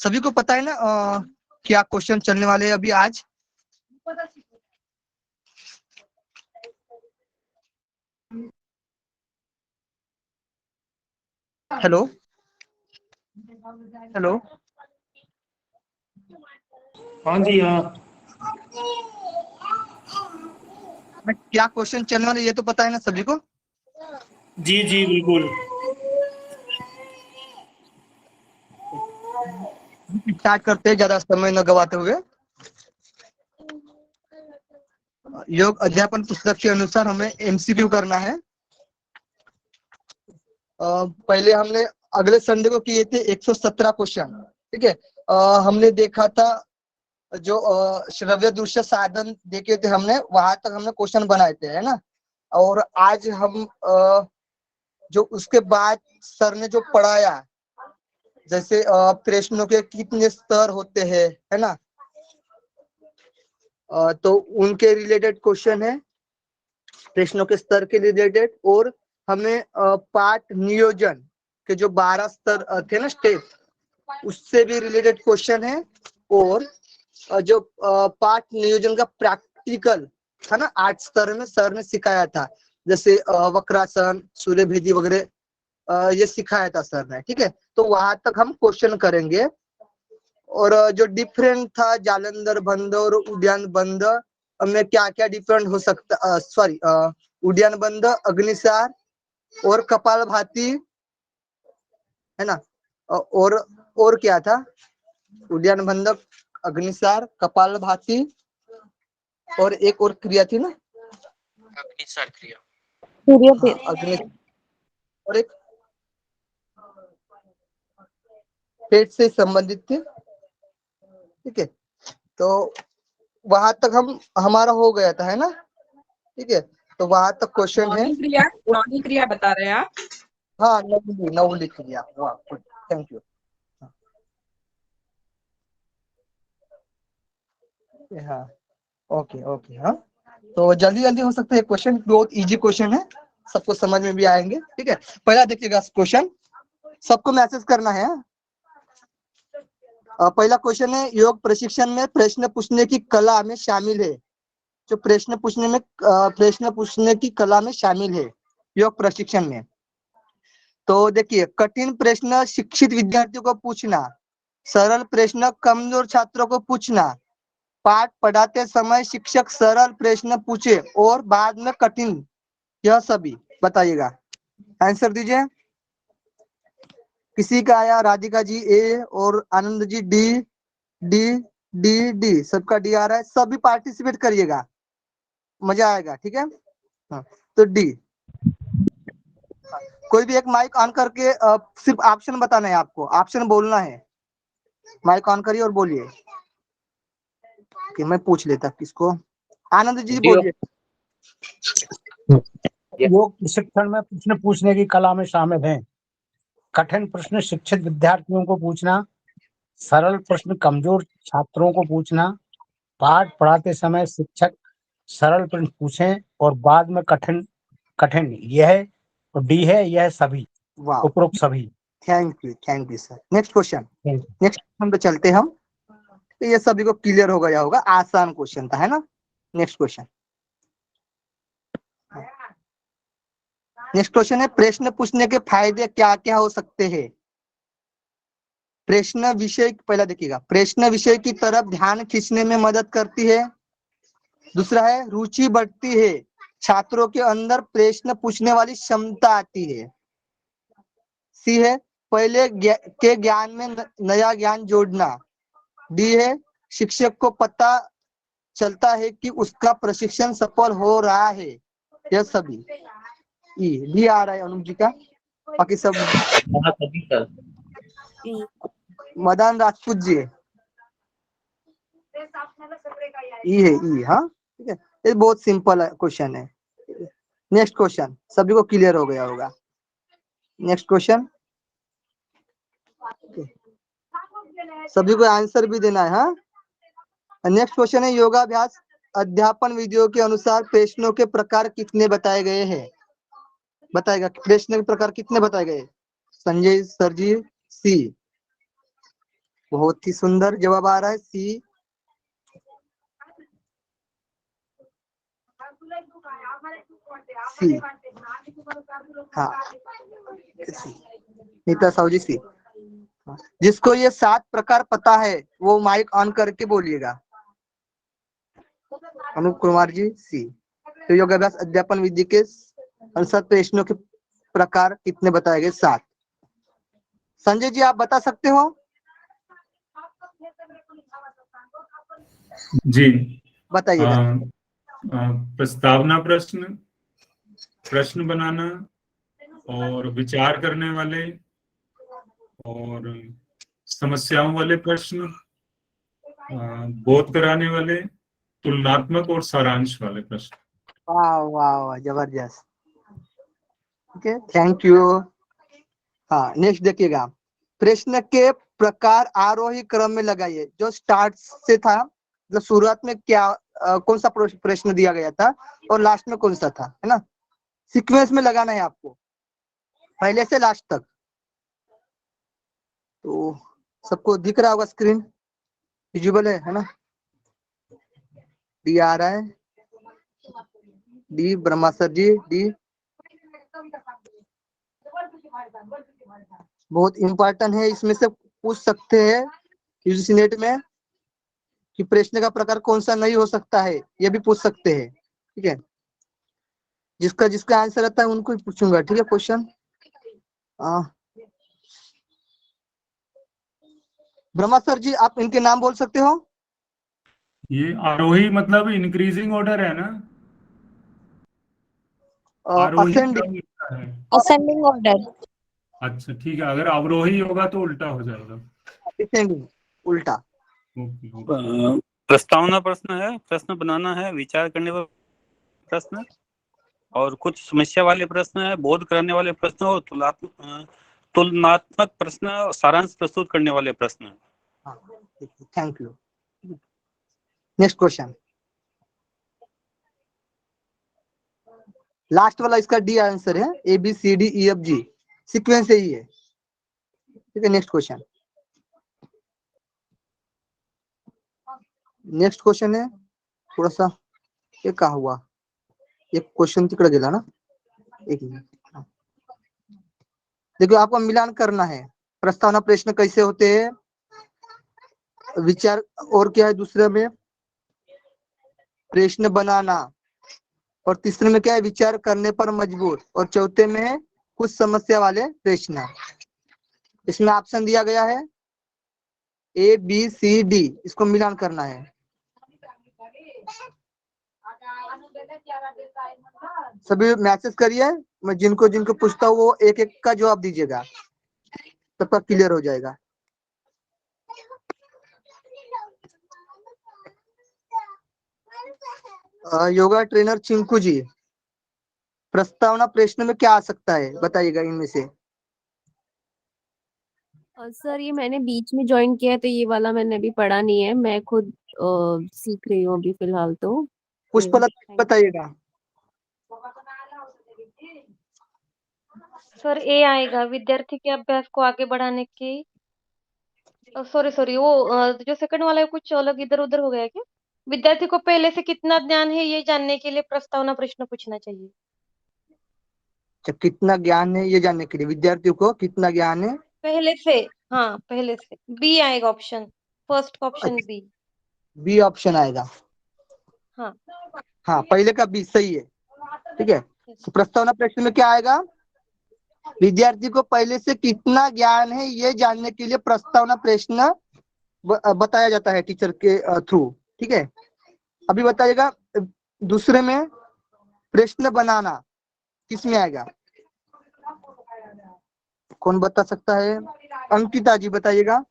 सभी को पता है ना क्या क्वेश्चन चलने वाले हैं अभी आज? हेलो हेलो, हाँ जी हाँ। क्या क्वेश्चन चलने वाले ये तो पता है ना सभी को? जी जी बिल्कुल। स्टार्ट करते हैं ज्यादा समय न गवाते हुए। योग अध्यापन पुस्तक के अनुसार हमें एमसीक्यू करना है। पहले हमने अगले संडे को किए थे 117 क्वेश्चन, ठीक है। हमने देखा था जो श्रव्य दृश्य साधन देखे थे हमने, वहां तक हमने क्वेश्चन बनाए थे, है ना। और आज हम जो उसके बाद सर ने जो पढ़ाया, जैसे प्रश्नों के कितने स्तर होते हैं, है ना, तो उनके रिलेटेड क्वेश्चन है, प्रश्नों के स्तर के रिलेटेड। और हमें पाठ नियोजन के जो 12 स्तर थे ना, स्टेप, उससे भी रिलेटेड क्वेश्चन है। और जो पाठ नियोजन का प्रैक्टिकल है ना, 8 स्तर में सर ने सिखाया था, जैसे वक्रासन, सूर्य भेदी वगैरह, ये सिखाया था सर ने, ठीक है। तो वहां तक हम क्वेश्चन करेंगे। और जो डिफरेंट था जालंधर बंध और उद्यान बंध में क्या क्या डिफरेंट हो सकता, सॉरी, उद्यान बंध, अग्निसार और कपालभाति, है ना। और क्या था, उद्यान बंध, अग्निसार, कपालभाति और एक और क्रिया थी ना, अग्निसार क्रिया, अग्नि, और एक पेट से संबंधित थी, ठीक है। तो वहां तक हमारा हो गया था, है ना, ठीक है। तो वहां तक क्वेश्चन है। नौवीं क्रिया बता रहे हैं आप? हाँ, नवली क्रिया, वाह, थैंक यू। हाँ, ओके ओके, हाँ। तो जल्दी जल्दी हो सकता है, क्वेश्चन बहुत इजी क्वेश्चन है, सबको समझ में भी आएंगे, ठीक है। पहला देखिएगा क्वेश्चन, सबको मैसेज करना है। पहला क्वेश्चन है, योग प्रशिक्षण में प्रश्न पूछने की कला में शामिल है। जो प्रश्न पूछने की कला में शामिल है योग प्रशिक्षण में। तो देखिए, कठिन प्रश्न शिक्षित विद्यार्थियों को पूछना, सरल प्रश्न कमजोर छात्रों को पूछना, पाठ पढ़ाते समय शिक्षक सरल प्रश्न पूछे और बाद में कठिन, यह सभी बताइएगा। आंसर दीजिए। किसी का आया, राधिका जी ए और Anand ji D, D D D, सबका डी आ रहा है। सभी पार्टिसिपेट करिएगा, मजा आएगा, ठीक है। हाँ, तो डी। कोई भी एक माइक ऑन करके सिर्फ ऑप्शन बताना है आपको, ऑप्शन बोलना है। माइक ऑन करिए और बोलिए। कि मैं पूछ लेता किसको, आनंद जी बोलिए। योग प्रशिक्षण में प्रश्न पूछने की कला में शामिल हैं कठिन प्रश्न शिक्षित विद्यार्थियों को पूछना, सरल प्रश्न कमजोर छात्रों को पूछना, पाठ पढ़ाते समय शिक्षक सरल प्रश्न पूछें और बाद में कठिन कठिन, यह डी है, यह सभी, उपरोक्त सभी। Thank you sir. Next question पे चलते हम। तो ये सभी को क्लियर हो गया होगा, आसान क्वेश्चन था, है ना। नेक्स्ट क्वेश्चन है, प्रश्न पूछने के फायदे क्या क्या हो सकते हैं। प्रश्न विषय, पहला देखिएगा, प्रश्न विषय की तरफ ध्यान खींचने में मदद करती है। दूसरा है, रुचि बढ़ती है, छात्रों के अंदर प्रश्न पूछने वाली क्षमता आती है। सी है, पहले के ज्ञान में नया ज्ञान जोड़ना। डी है, शिक्षक को पता चलता है कि उसका प्रशिक्षण सफल हो रहा है। यह सभी। ई डी आ रहा है अनुज जी का, बाकी सब मदन राजपूत जी ई है, ई, हाँ, ठीक है। ये बहुत सिंपल क्वेश्चन है। नेक्स्ट क्वेश्चन सभी को क्लियर हो गया होगा। नेक्स्ट क्वेश्चन, सभी को आंसर भी देना है, हाँ। नेक्स्ट क्वेश्चन है, योगाभ्यास अध्यापन विधियों के अनुसार प्रश्नों के प्रकार कितने बताए गए हैं। बताएगा प्रश्न के प्रकार कितने बताए गए? संजय सर जी सी, बहुत ही सुंदर जवाब आ रहा है सी। सी, हाँ नीता साहू जी सी। जिसको ये 7 प्रकार पता है वो माइक ऑन करके बोलिएगा। अनूप कुमार जी सी। तो योगाभ्यास अध्यापन विधि के अनुसार प्रश्नों के प्रकार कितने बताए गए? 7। संजय जी आप बता सकते हो? जी। बताइएगा। प्रस्तावना प्रश्न, प्रश्न बनाना और विचार करने वाले और समस्याओं वाले प्रश्न, बोध कराने वाले, तुलनात्मक और सारांश वाले प्रश्न। वाह वाह वाह, जबरदस्त। ठीक है, थैंक यू। हाँ नेक्स्ट देखिएगा, प्रश्न के प्रकार आरोही क्रम में लगाइए। जो स्टार्ट से था, मतलब शुरुआत में क्या कौन सा प्रश्न दिया गया था और लास्ट में कौन सा था, है ना? सीक्वेंस में लगाना है आपको, पहले से लास्ट तक। तो सबको दिख रहा होगा स्क्रीन, विजुअल है ना? डी आ रहा है, D Brahma sir G D. बहुत इंपॉर्टेंट है, इसमें से पूछ सकते हैं यूजीसी नेट में कि प्रश्न का प्रकार कौन सा नहीं हो सकता है, ये भी पूछ सकते हैं। ठीक है, जिसका जिसका आंसर रहता है उनको ही पूछूंगा। ठीक है, क्वेश्चन। ब्रह्मा सर जी आप इनके नाम बोल सकते हो? ये आरोही मतलब इंक्रीजिंग ऑर्डर है ना? आरोही असेंडिंग। क्रम लिखा है। Ascending order. अच्छा ठीक है, अगर अवरोही होगा तो उल्टा हो जाएगा। डिसेंडिंग, उल्टा। Okay okay. प्रस्तावना प्रश्न है, प्रश्न बनाना है, विचार करने वाले प्रश्न और कुछ समस्या वाले प्रश्न है, बोध कराने वाले प्रश्न और तुलनात्मक प्रश्न, सारांश प्रस्तुत करने वाले प्रश्न। Thank you. Next question, last वाला इसका डी आंसर है, A B C D E F G sequence यही है। ठीक है, नेक्स्ट क्वेश्चन। नेक्स्ट क्वेश्चन है थोड़ा सा, ये क्या हुआ, एक क्वेश्चन तिकड़ गेला ना, एक मिनट। देखो आपको मिलान करना है, प्रस्तावना प्रश्न कैसे होते हैं, विचार और क्या है दूसरे में, प्रश्न बनाना, और तीसरे में क्या है, विचार करने पर मजबूर, और चौथे में है कुछ समस्या वाले प्रश्न। इसमें ऑप्शन दिया गया है ए बी सी डी, इसको मिलान करना है। सभी मैसेज करिए, मैं जिनको जिनको पूछता हूँ वो एक एक का जवाब दीजिएगा, सबका क्लियर हो जाएगा। योगा ट्रेनर चिंकू जी, प्रस्तावना प्रश्न में क्या आ सकता है बताइएगा इनमें से। सर ये मैंने बीच में ज्वाइन किया है तो ये वाला मैंने अभी पढ़ा नहीं है, मैं खुद सीख रही हूँ अभी फिलहाल तो। पुष्पलता बताइएगा। सर ए आएगा, विद्यार्थी के अभ्यास को आगे बढ़ाने की। सॉरी सॉरी, वो जो सेकंड वाला है कुछ अलग इधर उधर हो गया क्या? विद्यार्थी को पहले से कितना ज्ञान है ये जानने के लिए प्रस्तावना प्रश्न पूछना चाहिए। कितना ज्ञान है ये जानने के लिए विद्यार्थियों को कितना ज्ञान है पहले से, हाँ पहले से। बी आएगा ऑप्शन, फर्स्ट का ऑप्शन बी। बी ऑप्शन आएगा। हाँ हाँ पहले का बी सही है। ठीक है, तो प्रस्तावना प्रश्न में क्या आएगा, विद्यार्थी को पहले से कितना ज्ञान है ये जानने के लिए प्रस्तावना प्रश्न बताया जाता है टीचर के थ्रू। ठीक है, अभी बताइएगा दूसरे में प्रश्न बनाना किस में आएगा, कौन बता सकता है? अंकिता जी बताइएगा।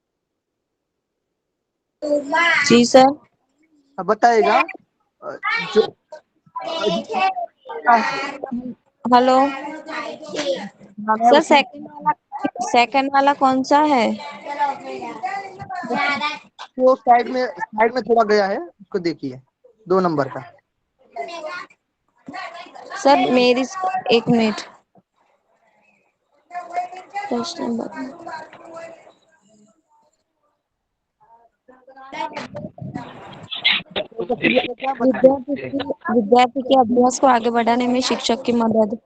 जी सर। बताइएगा जो हेलो सर, सेकंड वाला कौन सा है? वो साइड में थोड़ा गया है, उसको देखिए 2 नंबर का। सर मेरी एक मिनट। प्रश्न बताओ। विद्यार्थी के अभ्यास को आगे बढ़ाने में शिक्षक की मदद।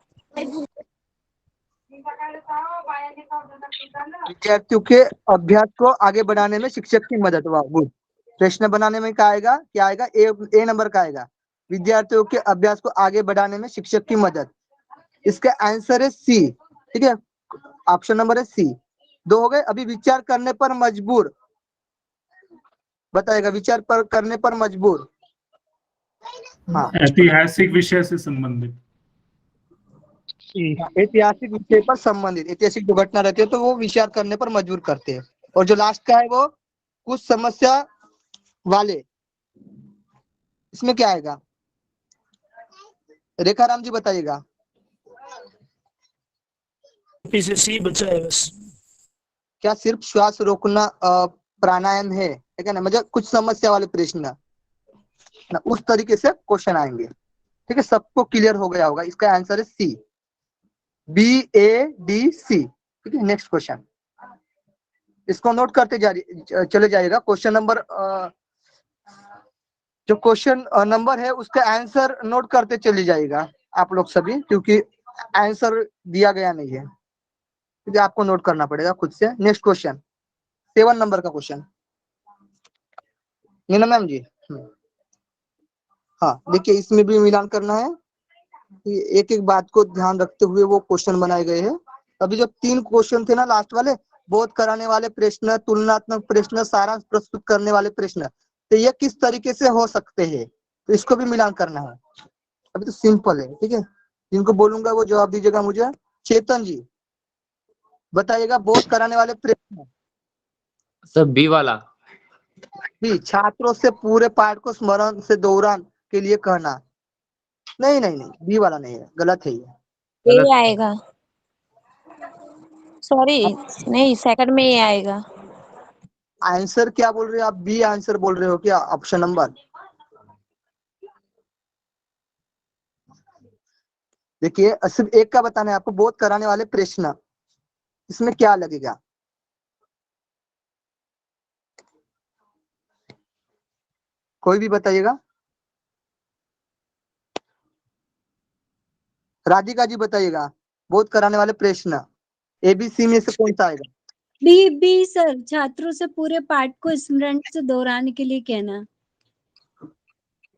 विद्यार्थियों के अभ्यास को आगे बढ़ाने में शिक्षक की मदद। वाह, गुड। प्रश्न बनाने में क्या आएगा? ए नंबर का आएगा, विद्यार्थियों के अभ्यास को आगे बढ़ाने में शिक्षक की मदद। इसका आंसर है सी। ठीक है, ऑप्शन नंबर है सी। 2 हो गए। अभी विचार करने पर मजबूर बताएगा, विचार पर करने पर मजबूर। हाँ, ऐतिहासिक विषय से संबंधित। ऐतिहासिक विषय पर संबंधित, ऐतिहासिक जो घटना रहती है तो वो विचार करने पर मजबूर करते हैं। और जो लास्ट का है वो कुछ समस्या वाले, इसमें क्या आएगा? रेखा राम जी बताइएगा। सी बचा है बस। क्या सिर्फ श्वास रोकना प्राणायाम है? ठीक है ना, मतलब कुछ समस्या वाले प्रश्न ना, उस तरीके से क्वेश्चन आएंगे। ठीक है, सबको क्लियर हो गया होगा। इसका आंसर है सी, BADC। ठीक है, नेक्स्ट क्वेश्चन, इसको नोट करते चले जाइएगा। क्वेश्चन नंबर जो क्वेश्चन नंबर है उसका आंसर नोट करते चले जाइएगा आप लोग सभी, क्योंकि आंसर दिया गया नहीं है, क्योंकि आपको नोट करना पड़ेगा खुद से। नेक्स्ट क्वेश्चन, 7 नंबर का क्वेश्चन। नीना मैम जी, हाँ देखिए, इसमें भी मिलान करना है। एक एक बात को ध्यान रखते हुए वो क्वेश्चन बनाए गए हैं। अभी जो 3 क्वेश्चन थे ना लास्ट वाले, बोध कराने वाले प्रश्न, तुलनात्मक प्रश्न, सारांश प्रस्तुत करने वाले प्रश्न, तो ये किस तरीके से हो सकते हैं, तो इसको भी मिलान करना है। अभी तो सिंपल है। ठीक है, जिनको बोलूंगा वो जवाब दीजिएगा मुझे। चेतन जी बताइएगा, बोध कराने वाले प्रश्न। सर बी वाला। भी छात्रों से पूरे पाठ को स्मरण से दोहरान के लिए कहना। नहीं नहीं नहीं, बी वाला नहीं है, गलत है ये। ये आएगा, सॉरी नहीं, सेकंड में ये आएगा। आंसर क्या बोल रहे हो आप? बी आंसर बोल रहे हो क्या? ऑप्शन नंबर देखिए, सिर्फ एक का बताना है आपको, बोध कराने वाले प्रश्न, इसमें क्या लगेगा? कोई भी बताइएगा। राधिका जी बताइएगा, बोध कराने वाले प्रश्न ABC में से कौन सा आएगा? बी सर, छात्रों से पूरे पाठ को स्मरण से दोहराने के लिए कहना।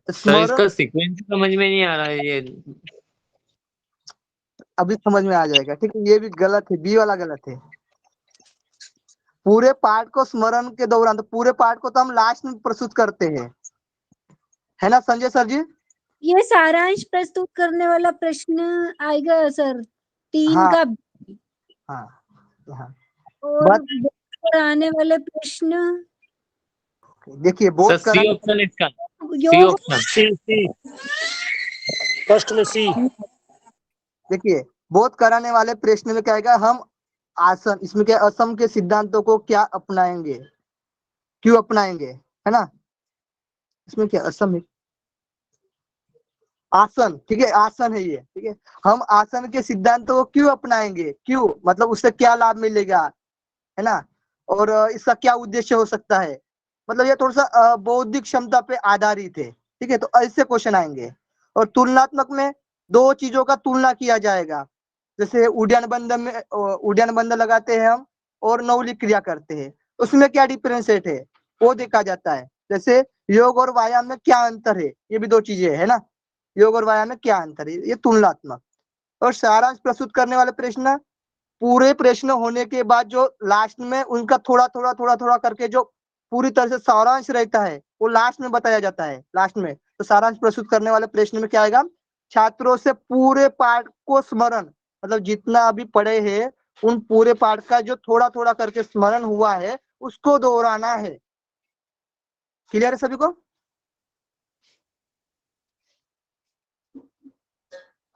सर इसका सीक्वेंस समझ में नहीं आ रहा है ये। अभी समझ में आ जाएगा। ठीक है, ये भी गलत है, बी वाला गलत है। पूरे पाठ को स्मरण के दौरान, तो पूरे पाठ को तो हम लास्ट में प्रस्तुत करते हैं, है ना संजय सर जी? ये सारांश प्रस्तुत करने वाला प्रश्न आएगा सर, 3 हाँ, का। हाँ, हाँ। और बोध कराने वाले प्रश्न, देखिए, बोध सर सी ऑप्शन इसका, सी योग, ऑप्शन। सी फर्स्ट में सी। देखिए, बोध कराने वाले प्रश्न में क्या आएगा? हम आसन, इसमें क्या, असम के सिद्धांतों को क्या अपनाएंगे, क्यों अपनाएंगे, है ना? इसमें क्या असम है, आसन। ठीक है, आसन है ये। ठीक है, हम आसन के सिद्धांतों को क्यों अपनाएंगे, क्यों मतलब उससे क्या लाभ मिलेगा, है ना? और इसका क्या उद्देश्य हो सकता है, मतलब ये थोड़ा सा बौद्धिक क्षमता पे आधारित है। ठीक है, तो ऐसे क्वेश्चन आएंगे। और तुलनात्मक में 2 चीजों का तुलना किया जाएगा, जैसे उड्डयन बंधन लगाते हैं हम और नौलिक क्रिया करते हैं, उसमें क्या डिफरेंशिएट है वो देखा जाता है। जैसे योग और व्यायाम में क्या अंतर है, ये भी 2 चीजें है ना, योग और व्यायाम में क्या अंतर है, ये तुलनात्मक। और सारांश प्रस्तुत करने वाले प्रश्न, पूरे प्रश्न होने के बाद जो लास्ट में उनका थोड़ा थोड़ा करके जो पूरी तरह से सारांश रहता है वो लास्ट में बताया जाता है, लास्ट में। तो सारांश प्रस्तुत करने वाले प्रश्न में क्या आएगा? छात्रों से पूरे पाठ को स्मरण, मतलब जितना अभी पढ़े हैं उन पूरे पाठ का जो थोड़ा करके स्मरण हुआ है उसको दोहराना है। क्लियर है सभी को?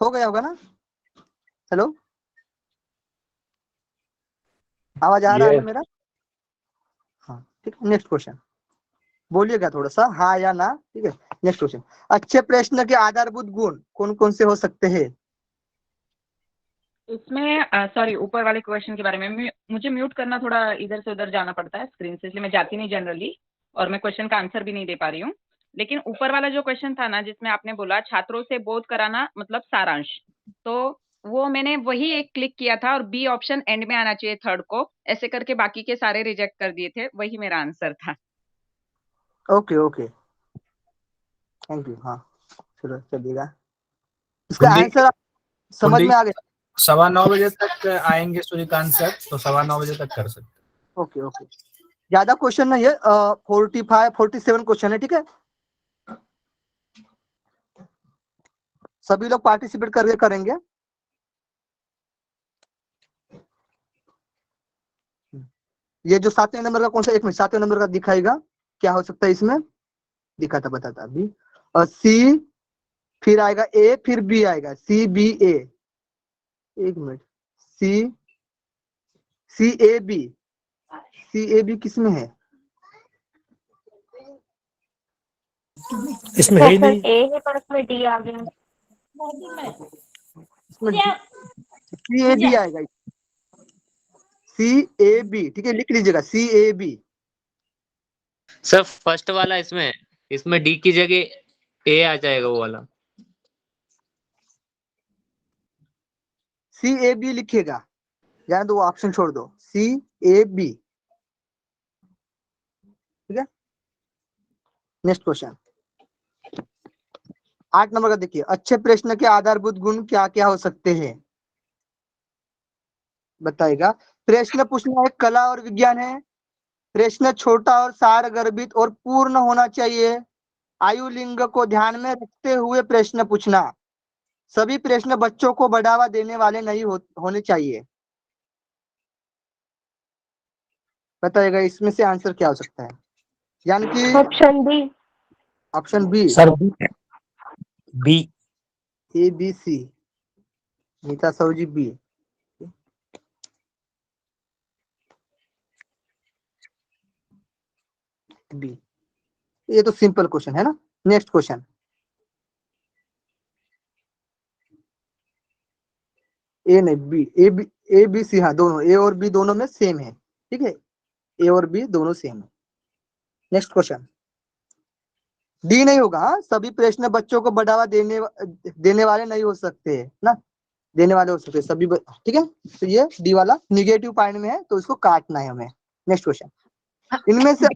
हो गया होगा ना? हेलो, आवाज आ रहा है मेरा? हाँ, ठीक है। नेक्स्ट क्वेश्चन बोलिएगा थोड़ा सा, हाँ या ना। ठीक है, नेक्स्ट क्वेश्चन, अच्छे प्रश्न के आधारभूत गुण कौन कौन से हो सकते हैं? इसमें सॉरी ऊपर वाले क्वेश्चन के बारे में मुझे म्यूट करना थोड़ा इधर से उधर जाना पड़ता है स्क्रीन से, इसलिए मैं जाती नहीं जनरली और मैं क्वेश्चन का आंसर भी नहीं दे पा रही हूँ। लेकिन ऊपर वाला जो क्वेश्चन था ना, जिसमें आपने बोला छात्रों से बोध कराना मतलब सारांश, तो वो मैंने वही एक क्लिक किया था और बी ऑप्शन एंड में आना चाहिए थर्ड को, ऐसे करके बाकी के सारे रिजेक्ट कर दिए थे, वही मेरा आंसर था। Okay okay, thank you. हाँ चलो चलिएगा, इसका आंसर समझ में आ गया। 9:15 तक आएंगे सूर्यकांत सर, तो 9:15 तक कर सकते। ओके ओके, ज्यादा क्वेश्चन नहीं है, 45 47 क्वेश्चन है, ठीक है। सभी लोग पार्टिसिपेट करके करेंगे। ये जो 7वें नंबर का कौन सा, 1 मिनट, 7वें नंबर का दिखाएगा क्या हो सकता है इसमें, दिखाता बताता अभी। सी, फिर आएगा ए, फिर बी आएगा, C B A, 1 minute, C C A B, C A B किसमें है? इसमें है ही नहीं। ए है पर उसमें डी आ गया। सी ए बी आएगा, सी ए बी, ठीक है, लिख लीजिएगा सी ए बी। सर फर्स्ट वाला इसमें डी की जगह ए आ जाएगा वो वाला। सी ए बी लिखिएगा, जाने दो, वो ऑप्शन छोड़ दो, सी ए बी, ठीक है। नेक्स्ट क्वेश्चन 8 नंबर का देखिए, अच्छे प्रश्न के आधारभूत गुण क्या क्या हो सकते हैं, बताएगा। प्रश्न पूछना एक कला और विज्ञान है। प्रश्न छोटा और सारगर्भित और पूर्ण होना चाहिए। आयु लिंग को ध्यान में रखते हुए प्रश्न पूछना। सभी प्रश्न बच्चों को बढ़ावा देने वाले नहीं होने चाहिए। बताइएगा इसमें से आंसर क्या हो सकता है, यानी कि option B. Option B, sir B. A B C, Neeta Sahu ji B. B, ये तो सिंपल क्वेश्चन है ना। नेक्स्ट क्वेश्चन, ए नहीं बी, ए बी सी, हाँ दोनों ए और बी दोनों में सेम है, ठीक है, ए और बी दोनों सेम है। नेक्स्ट क्वेश्चन, डी नहीं होगा। हाँ? सभी प्रश्न बच्चों को बढ़ावा देने वाले नहीं हो सकते ना, देने वाले हो सकते सभी ठीक है। तो ये डी वाला निगेटिव पॉइंट में है, तो इसको काटना है हमें। नेक्स्ट क्वेश्चन, इनमें से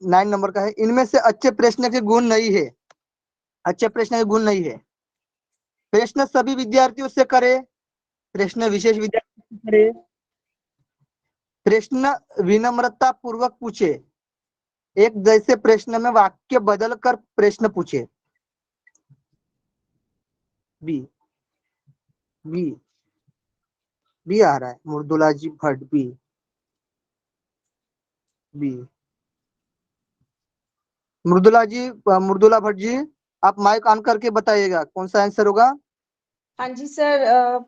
9 नंबर का है, इनमें से अच्छे प्रश्न के गुण नहीं है। अच्छे प्रश्न के गुण नहीं है। प्रश्न सभी विद्यार्थियों से करे, प्रश्न विशेष विद्यार्थी से करे, प्रश्न विनम्रता पूर्वक पूछे, एक जैसे प्रश्न में वाक्य बदल कर प्रश्न पूछे। बी, बी, बी आ रहा है, मुर्दुला जी भट्ट बी, बी। मुर्दुला भट्ट जी, आप माइक ऑन करके बताइएगा कौन सा आंसर होगा। हाँ जी सर,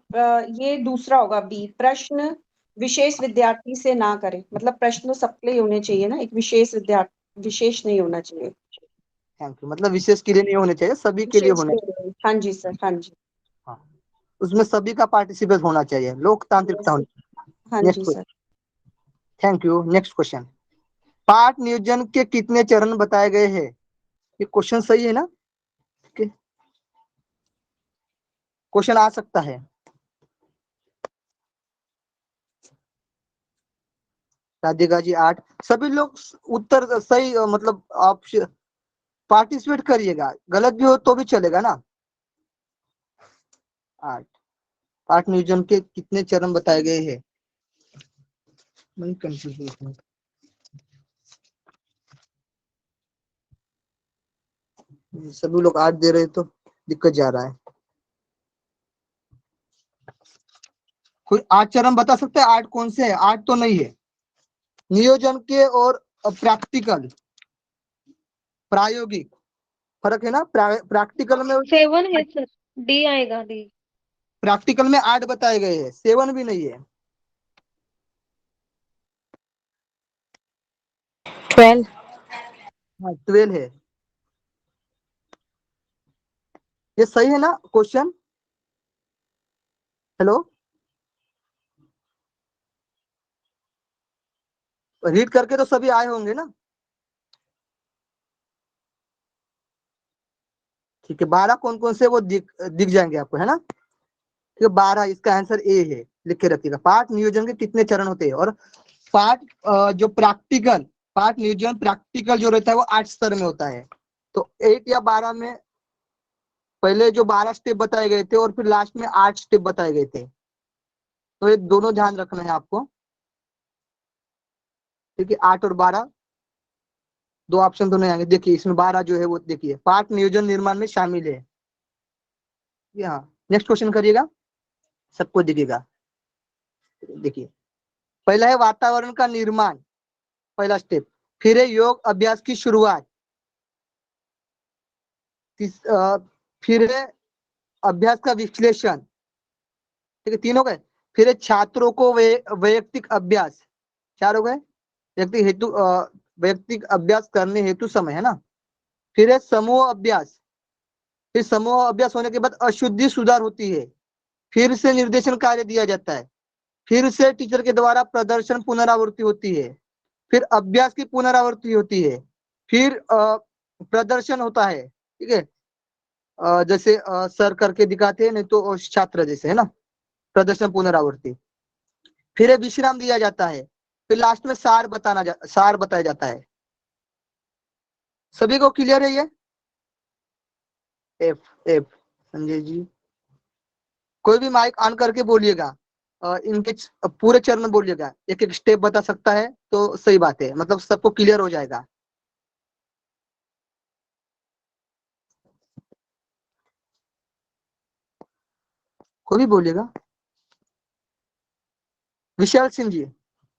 ये दूसरा होगा बी, प्रश्न विशेष विद्यार्थी से ना करें, मतलब प्रश्न सबके लिए होने चाहिए ना, एक विशेष विद्यार्थी, विशेष नहीं होना चाहिए। थैंक यू, मतलब विशेष के लिए नहीं होने चाहिए, सभी के लिए विशेष होने के लिए। हाँ जी सर, हाँ जी। हाँ, उसमें सभी का पार्टिसिपेट होना चाहिए, लोकतांत्रिकता होनी चाहिए। हाँ नेक्स्ट जी sir. Thank you. Next question, पाठ नियोजन के कितने चरण बताए गए हैं? ये क्वेश्चन सही है ना, क्वेश्चन आ सकता है। राधिका जी 8, सभी लोग उत्तर सही, मतलब आप पार्टिसिपेट करिएगा, गलत भी हो तो भी चलेगा ना। 8, पाठ नियोजन के कितने चरण बताए गए हैं? मैं कंफ्यूज हूं, सभी लोग 8 दे रहे तो दिक्कत जा रहा है। कोई 8 चरण बता सकते हैं? 8 कौन से है? 8 तो नहीं है। नियोजन के और प्रैक्टिकल, प्रायोगिक फर्क है ना। प्रैक्टिकल में 7 है सर, डी आएगा, डी। प्रैक्टिकल में 8 बताए गए हैं, 7 भी नहीं है। 12। हाँ 12 है। ये सही है ना क्वेश्चन? हेलो, रीड करके तो सभी आए होंगे ना? ठीक है, 12 कौन कौन से वो दिख जाएंगे आपको, है ना? ठीक है, 12, इसका आंसर ए है, लिख के रखिएगा। पाठ नियोजन के कितने चरण होते हैं? और पाठ जो पाठ नियोजन प्रैक्टिकल जो रहता है वो 8 स्तर में होता है। तो 8 या 12 में पहले जो 12 स्टेप बताए गए थे और फिर लास्ट में 8 स्टेप बताए गए थे, तो ये दोनों ध्यान रखना है आपको। ठीक है, 8 और 12 दो ऑप्शन दोनों आएंगे। देखिए इसमें 12 जो है वो देखिए पाठ नियोजन निर्माण में शामिल है। यहाँ नेक्स्ट क्वेश्चन करिएगा, सबको दिखेगा। देखिए पहला है वातावरण का निर्माण, पहला स्टेप। फिर है योग अभ्यास की शुरुआत, फिर है अभ्यास का विश्लेषण। ठीक है, 3 हो गए। फिर है छात्रों को वैयक्तिक अभ्यास, 4 हो गए। वैयक्तिक अभ्यास करने हेतु समय, है ना? फिर है समूह अभ्यास, फिर समूह अभ्यास होने के बाद अशुद्धि सुधार होती है, फिर से निर्देशन कार्य दिया जाता है, फिर से टीचर के द्वारा प्रदर्शन पुनरावृत्ति होती है, फिर अभ्यास की पुनरावृत्ति होती है, फिर प्रदर्शन होता है। ठीक है, जैसे सर करके दिखाते हैं, नहीं तो छात्र जैसे, है ना? प्रदर्शन पुनरावृत्ति, फिर विश्राम दिया जाता है, फिर लास्ट में सार बताया जाता है। सभी को क्लियर है ये? एफ संजय जी, कोई भी माइक ऑन करके बोलिएगा, इनके पूरे चरण बोलिएगा, एक एक स्टेप बता सकता है तो सही बात है, मतलब सबको क्लियर हो जाएगा। कोई भी बोलिएगा। विशाल सिंह जी,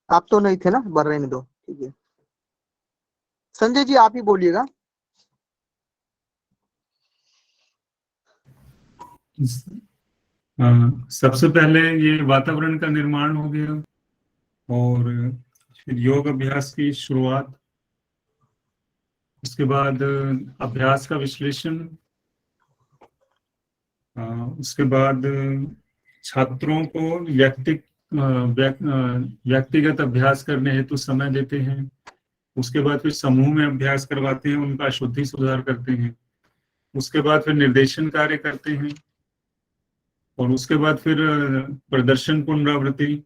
आप तो नहीं थे ना, बर रहने दो। ठीक है, संजय जी आप ही बोलिएगा। सबसे पहले ये वातावरण का निर्माण हो गया, और फिर योग अभ्यास की शुरुआत, उसके बाद अभ्यास का विश्लेषण, उसके बाद छात्रों को व्यक्तिगत अभ्यास करने हेतु समय देते हैं, उसके बाद फिर समूह में अभ्यास करवाते हैं, उनका शुद्धि सुधार करते हैं, उसके बाद फिर निर्देशन कार्य करते हैं, और उसके बाद फिर प्रदर्शन पुनरावृत्ति,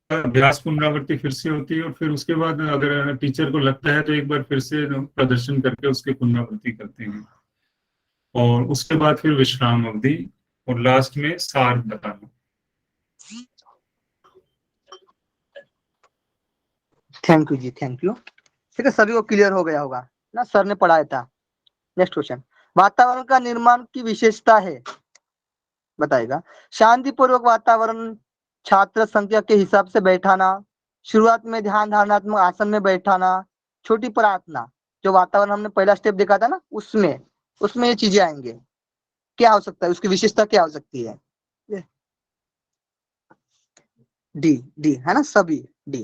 अभ्यास पुनरावृत्ति फिर से होती है, और फिर उसके बाद अगर टीचर को लगता है तो एक बार फिर से प्रदर्शन करके उसकी पुनरावृत्ति करते हैं, और उसके बाद फिर विश्राम अवधि, और लास्ट में सार बताना। थैंक यू जी, थैंक यू। ठीक है, सभी को क्लियर हो गया होगा ना, सर ने पढ़ाया था। नेक्स्ट क्वेश्चन, वातावरण का निर्माण की विशेषता है, बताएगा। शांतिपूर्वक वातावरण, छात्र संख्या के हिसाब से बैठाना, शुरुआत में ध्यान धारणात्मक आसन में बैठाना, छोटी प्रार्थना। जो वातावरण हमने पहला स्टेप देखा था ना, उसमें ये चीजें आएंगे। क्या हो सकता है, उसकी विशेषता क्या हो सकती है? डी है ना, सभी डी।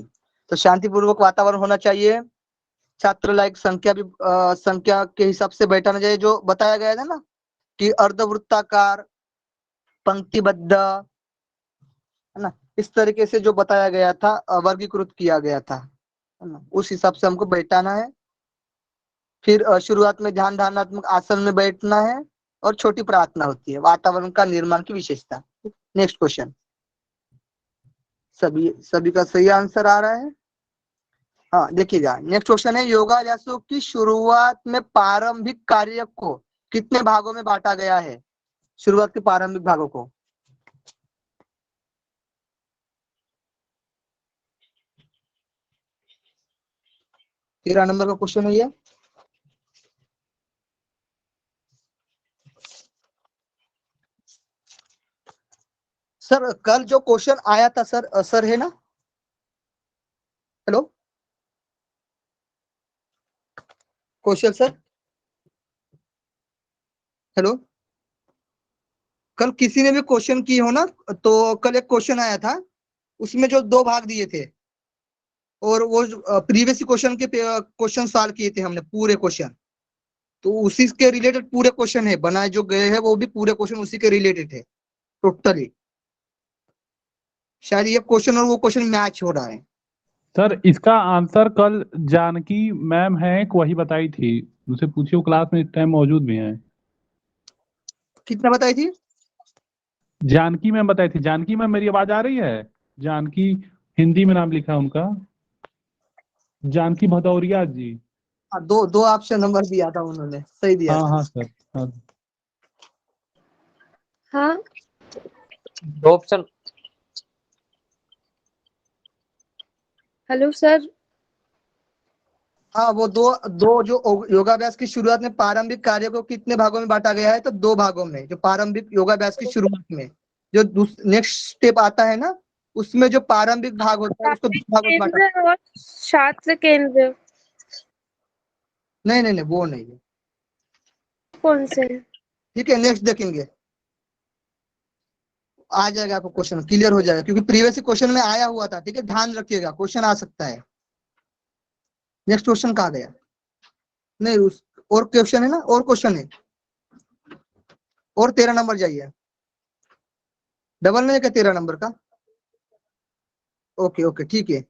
तो शांतिपूर्वक वातावरण होना चाहिए, छात्र लायक संख्या के हिसाब से बैठाना चाहिए, जो बताया गया था ना कि अर्धवृत्ताकार, पंक्तिबद्ध, है ना, इस तरीके से जो बताया गया था, वर्गीकृत किया गया था, है ना, उस हिसाब से हमको बैठाना है। फिर शुरुआत में ध्यान धारणात्मक आसन में बैठना है, और छोटी प्रार्थना होती है। वातावरण का निर्माण की विशेषता। नेक्स्ट क्वेश्चन, सभी का सही आंसर आ रहा है? हाँ देखिएगा, नेक्स्ट क्वेश्चन है, योगाभ्यासों की शुरुआत में प्रारंभिक कार्य को कितने भागों में बांटा गया है? शुरुआत के प्रारंभिक भागों को। तेरह नंबर का क्वेश्चन है ये। सर कल जो क्वेश्चन आया था सर है ना? हेलो कौशल सर, हेलो, कल किसी ने भी क्वेश्चन की हो ना, तो कल एक क्वेश्चन आया था, उसमें जो 2 भाग दिए थे, और वो प्रीवियस क्वेश्चन के क्वेश्चन सॉल्व किए थे हमने, पूरे क्वेश्चन। तो उसी के रिलेटेड पूरे क्वेश्चन है बनाए जो गए हैं, वो भी पूरे क्वेश्चन उसी के रिलेटेड है। टोटली। शायद ये क्वेश्चन और वो क्वेश्चन मैच हो रहा है। सर इसका आंसर कल जानकी मैम है वही बताई थी, उनसे पूछिए, वो क्लास में इस टाइम मौजूद भी हैं। कितना बताई थी? जानकी मैम बताई थी। जानकी मैम, मेरी आवाज आ रही है? जानकी, हिंदी में नाम लिखा है उनका, जानकी भदौरिया जी। हाँ, दो ऑप्शन नंबर दिया था उन्होंने, सही दिया हाँ था। हाँ सर, हाँ। हाँ, दो ऑप्शन। Hello sir. हाँ, वो दो जो योगाभ्यास की शुरुआत में प्रारंभिक कार्य को कितने भागों में बांटा गया है? तो 2 भागों में। जो प्रारंभिक योगाभ्यास की शुरुआत में जो नेक्स्ट स्टेप आता है ना, उसमें जो प्रारंभिक भाग होता है उसको 2 भागों में बांटा। केंद्र और छात्र केंद्र नहीं नहीं नहीं, वो नहीं है। कौन से? ठीक है, नेक्स्ट देखेंगे, आ जाएगा आपको क्वेश्चन, क्लियर हो जाएगा, क्योंकि प्रीवियस क्वेश्चन में आया हुआ था। ठीक है, ध्यान रखिएगा, क्वेश्चन आ सकता है। नेक्स्ट क्वेश्चन कहाँ गया? नहीं, उस और क्वेश्चन है ना, और क्वेश्चन है, और 13 नंबर जाइए। डबल नहीं है क्या 13 नंबर का? ओके ओके, ठीक है।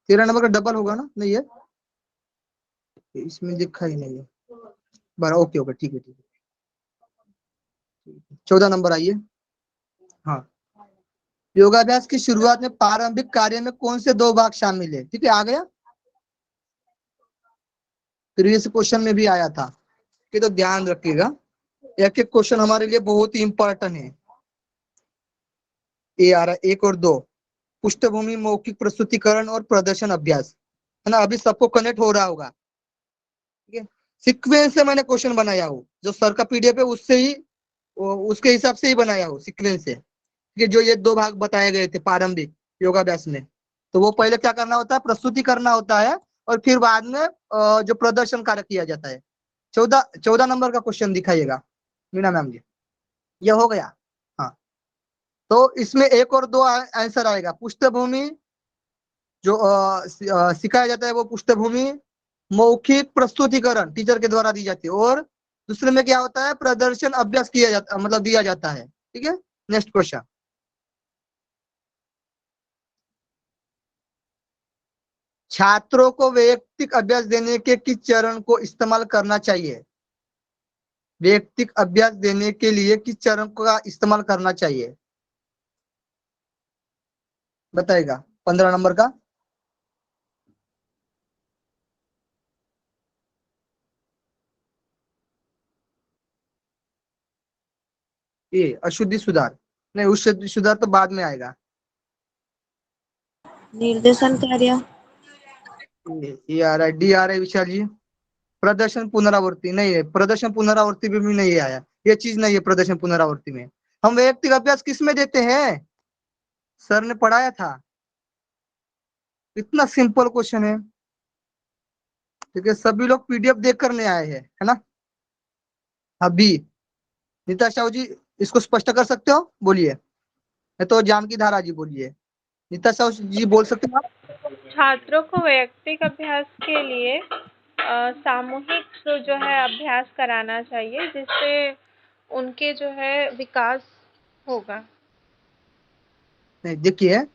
13 नंबर का डबल होगा ना? नहीं है, इसमें लिखा ही नहीं है। बरा, ओके ओके, ठीक है ठीक है। 14 नंबर आइए। हाँ, योगाभ्यास की शुरुआत में प्रारंभिक कार्य में कौन से 2 भाग शामिल है? ठीक है, आ गया, प्रीवियस क्वेश्चन में भी आया था। कि तो ध्यान रखिएगा, एक एक क्वेश्चन हमारे लिए बहुत ही इंपॉर्टेंट है। ये आ रहा है 1 और 2, पृष्ठभूमि, मौखिक प्रस्तुतिकरण और प्रदर्शन अभ्यास, है ना? अभी सबको कनेक्ट हो रहा होगा। ठीक है, सीक्वेंस से मैंने क्वेश्चन बनाया हूँ, जो सर का पीडीएफ है उससे ही, उसके हिसाब से ही बनाया हूँ, सीक्वेंस से। ठीक है, जो ये 2 भाग बताए गए थे प्रारंभिक योगाभ्यास में, तो वो पहले क्या करना होता है? प्रस्तुति करना होता है, और फिर बाद में जो प्रदर्शन कार्य किया जाता है। 14 नंबर का क्वेश्चन दिखाइएगा मीना मैम जी। ये हो गया। हाँ, तो इसमें 1 और 2 आंसर आएगा। पृष्ठभूमि जो सिखाया जाता है वो पृष्ठभूमि, मौखिक प्रस्तुतिकरण टीचर के द्वारा दी जाती है, और दूसरे में क्या होता है? प्रदर्शन अभ्यास किया जाता, मतलब दिया जाता है। ठीक है, नेक्स्ट क्वेश्चन। छात्रों को वैयक्तिक अभ्यास देने के किस चरण को इस्तेमाल करना चाहिए? वैयक्तिक अभ्यास देने के लिए किस चरण का इस्तेमाल करना चाहिए? बताएगा 15 नंबर का। ये अशुद्धि सुधार नहीं, उस सुधार तो बाद में आएगा। निर्देशन कार्य। ये आ रहा है, डी आ रहा है विशाल जी। प्रदर्शन पुनरावृत्ति नहीं है, प्रदर्शन पुनरावृत्ति भी नहीं आया, ये चीज नहीं है प्रदर्शन पुनरावृत्ति में। हम वैयक्तिक अभ्यास किस में देते हैं? सर ने पढ़ाया था, इतना सिंपल क्वेश्चन है। ठीक है, सभी लोग पीडीएफ देख कर नहीं आए हैं, है ना? अभी नीता साहू जी, इसको स्पष्ट कर सकते हो? बोलिए, तो जानकी धारा जी बोलिए। नीता साहू जी बोल सकते हो आप? छात्रों को वैयक्तिक अभ्यास के लिए सामूहिक जो है अभ्यास कराना चाहिए, जिससे उनके जो है विकास होगा। नहीं, देखिए,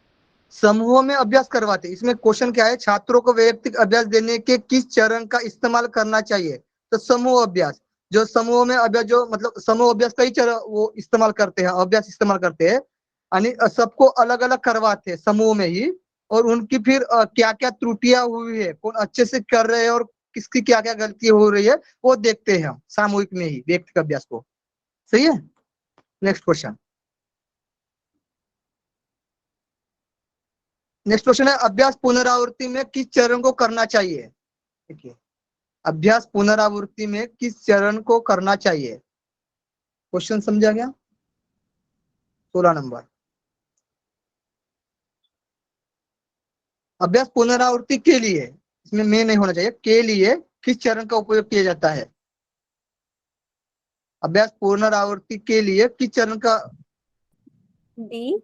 समूहों में अभ्यास करवाते, इसमें क्वेश्चन क्या है? छात्रों को वैयक्तिक अभ्यास देने के किस चरण का इस्तेमाल करना चाहिए? तो समूह अभ्यास, जो समूह में अभ्यास, जो मतलब समूह अभ्यास कई चरण वो इस्तेमाल करते हैं, अभ्यास इस्तेमाल करते हैं, यानी सबको अलग अलग करवाते हैं समूह में ही, और उनकी फिर क्या क्या त्रुटियां हुई है, कौन अच्छे से कर रहे हैं और किसकी क्या क्या गलती हो रही है, वो देखते हैं हम सामूहिक में ही वैयक्तिक अभ्यास को। सही है, नेक्स्ट क्वेश्चन। नेक्स्ट क्वेश्चन है, अभ्यास पुनरावृत्ति में किस चरण को करना चाहिए? देखिए, अभ्यास पुनरावृत्ति में किस चरण को करना चाहिए? क्वेश्चन समझा गया? 16 नंबर। अभ्यास पुनरावृत्ति के लिए, इसमें में नहीं होना चाहिए, के लिए किस चरण का उपयोग किया जाता है? अभ्यास पुनरावृत्ति के लिए किस चरण का? डी।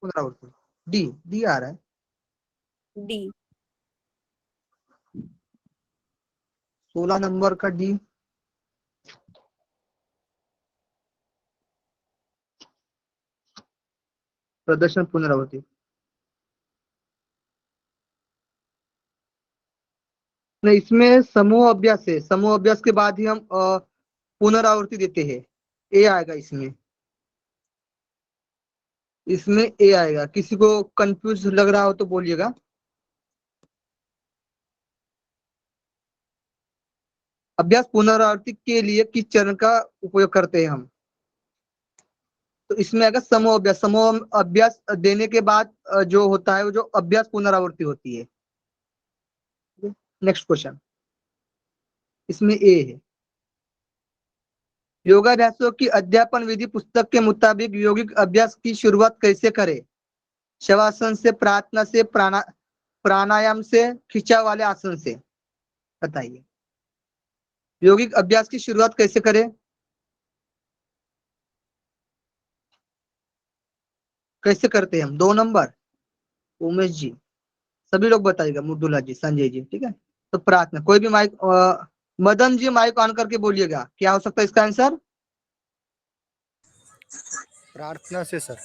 पुनरावृत्ति, डी। डी आ रहा है, डी। 16 नंबर का डी। प्रदर्शन पुनरावृत्ति। नहीं, इसमें समूह अभ्यास है, समूह अभ्यास के बाद ही हम पुनरावृत्ति देते हैं। ए आएगा इसमें, इसमें ए आएगा। किसी को कंफ्यूज लग रहा हो तो बोलिएगा। अभ्यास पुनरावृत्ति के लिए किस चरण का उपयोग करते हैं हम? तो इसमें आएगा समूह अभ्यास। समूह अभ्यास देने के बाद जो होता है वो जो अभ्यास पुनरावृत्ति होती है। नेक्स्ट क्वेश्चन, इसमें ए है। योगाभ्यासों की अध्यापन विधि पुस्तक के मुताबिक यौगिक अभ्यास की शुरुआत कैसे करें? शवासन से, प्रार्थना से, प्राणायाम से, खिंचाव वाले आसन से? बताइए, यौगिक अभ्यास की शुरुआत कैसे करें? कैसे करते हैं हम? 2 नंबर उमेश जी, सभी लोग बताइएगा, मुर्दुला जी, संजय जी, ठीक है। तो प्रार्थना, कोई भी mike, Madan ji mike on करके बोलिएगा, क्या हो सकता है इसका आंसर? प्रार्थना से सर।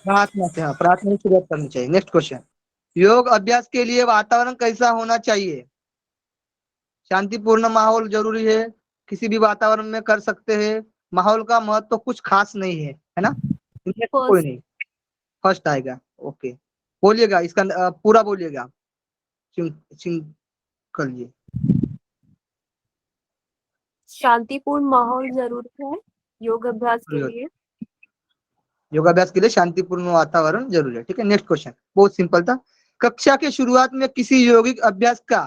प्रार्थना से, हाँ, प्रार्थना से शुरुआत करनी चाहिए। नेक्स्ट क्वेश्चन, योग अभ्यास के लिए वातावरण कैसा होना चाहिए? शांतिपूर्ण माहौल जरूरी है, किसी भी वातावरण में कर सकते हैं। माहौल का महत्व तो कुछ खास नहीं है ना? कोई नहीं, फर्स्ट आएगा। ओके, बोलिएगा इसका पूरा बोलिएगा, कर लीजिए। शांतिपूर्ण माहौल जरूरी है योग अभ्यास के लिए। योगाभ्यास के लिए शांतिपूर्ण वातावरण जरूरी है, ठीक है। नेक्स्ट क्वेश्चन बहुत सिंपल था। कक्षा के शुरुआत में किसी यौगिक अभ्यास का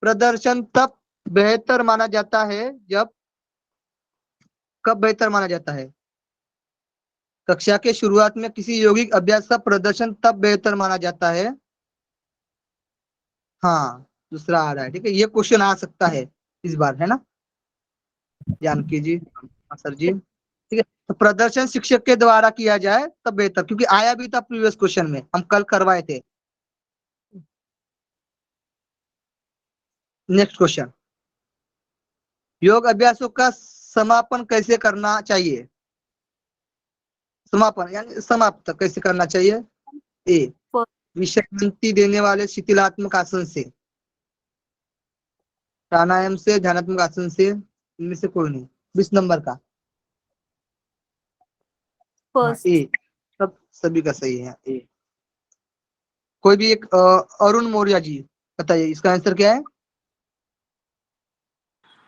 प्रदर्शन तब बेहतर माना जाता है जब, कब बेहतर माना जाता है? कक्षा के शुरुआत में किसी यौगिक अभ्यास का प्रदर्शन तब बेहतर माना जाता है। हाँ, दूसरा आ रहा है, ठीक है। ये क्वेश्चन आ सकता है इस बार, है ना जानकी जी, सर जी, ठीक है। तो प्रदर्शन शिक्षक के द्वारा किया जाए तब बेहतर, क्योंकि आया भी था प्रीवियस क्वेश्चन में, हम कल करवाए थे। नेक्स्ट क्वेश्चन, योग अभ्यासों का समापन कैसे करना चाहिए? समापन यानी समाप्त कैसे करना चाहिए? ए, विश्रांति देने वाले शिथिलात्मक आसन से, प्राणायाम से, ध्यानात्मक आसन से, इनमें से कोई नहीं। 20 नंबर का ए, सब सभी का सही है ए। कोई भी एक, अरुण मौर्य जी बताइए, इसका आंसर क्या है?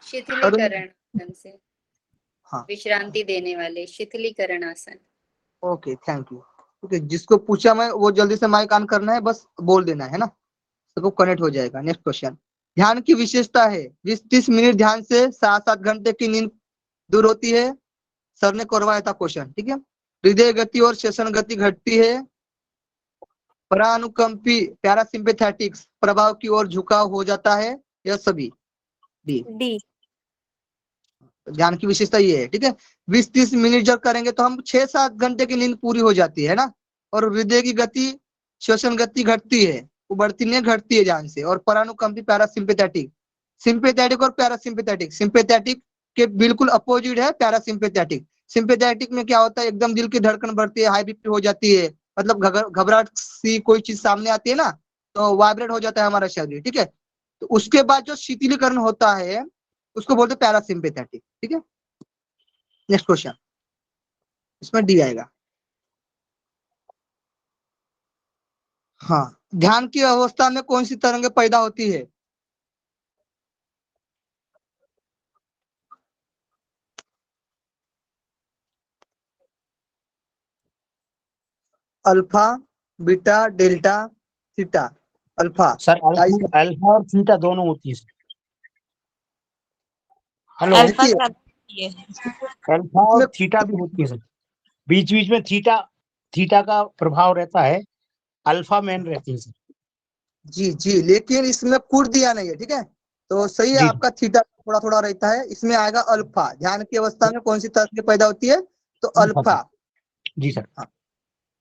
शिथिलीकरण आसन से। हाँ, विश्रांति देने वाले शिथिलीकरण आसन। Okay, thank you. ओके, जिसको पूछा मैं वो जल्दी से माइक ऑन करना है, बस बोल देना है ना, सबको कनेक्ट हो जाएगा। नेक्स्ट क्वेश्चन, ध्यान की विशेषता है 20-30 मिनट ध्यान से 7-7 घंटे की नींद दूर होती है। सर ने करवाया था क्वेश्चन, ठीक है। हृदय गति और श्वसन गति घटती है। परानुकंपी पैरासिम्पैथेटिक्स प्रभाव की ओर झुकाव हो जाता है। यह सभी डी। ध्यान की विशेषता ये है, ठीक है। 20-30 मिनट जब करेंगे तो हम 6-7 घंटे की नींद पूरी हो जाती है ना। और हृदय की गति, श्वसन गति घटती है, वो बढ़ती नहीं घटती है ध्यान से। और परानुकंपी पैरासिम्पैथेटिक, सिंपैथेटिक और पैरासिम्पैथेटिक, सिंपैथेटिक के बिल्कुल अपोजिट है पैरासिम्पैथेटिक। सिंपैथेटिक में क्या होता है, एकदम दिल की धड़कन बढ़ती है, हाई बीपी हो जाती है, मतलब घबराहट सी कोई चीज सामने आती है ना, तो वाइब्रेट हो जाता है हमारा शरीर, ठीक है। तो उसके बाद जो शीतलीकरण होता है उसको बोलते हैं पैरासिम्पैथेटिक, ठीक है। नेक्स्ट क्वेश्चन, इसमें डी आएगा। हाँ, ध्यान की अवस्था में कौन सी तरंगें पैदा होती है? Alpha, beta, delta, theta. Alpha sir, alpha और थीटा दोनों होती है। हेलो, अल्फा और थीटा भी होती है सर, बीच बीच में थीटा का प्रभाव रहता है, अल्फा मेन रहती है सर। जी जी, लेकिन इसमें कुर दिया नहीं है, ठीक है। तो सही है आपका, थीटा थोड़ा थोड़ा रहता है। इसमें आएगा अल्फा। ध्यान की अवस्था में कौन सी तरंगें पैदा होती है? तो अल्फा। जी सर। हाँ,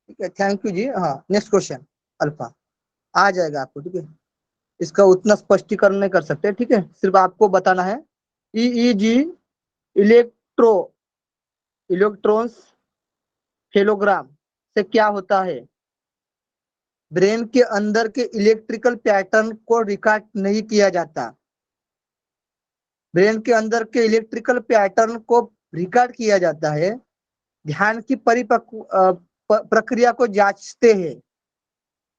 ठीक है, थैंक यू जी। हाँ, नेक्स्ट क्वेश्चन, अल्फा आ जाएगा आपको, ठीक है। इसका उतना स्पष्टीकरण नहीं कर सकते, ठीक है, सिर्फ आपको बताना है। ईईजी, इलेक्ट्रॉन्स फेलोग्राम से क्या होता है? ब्रेन के अंदर के इलेक्ट्रिकल पैटर्न को रिकॉर्ड नहीं किया जाता। ब्रेन के अंदर के इलेक्ट्रिकल पैटर्न को रिकॉर्ड किया जाता है, ध्यान की प्रक्रिया को जांचते हैं,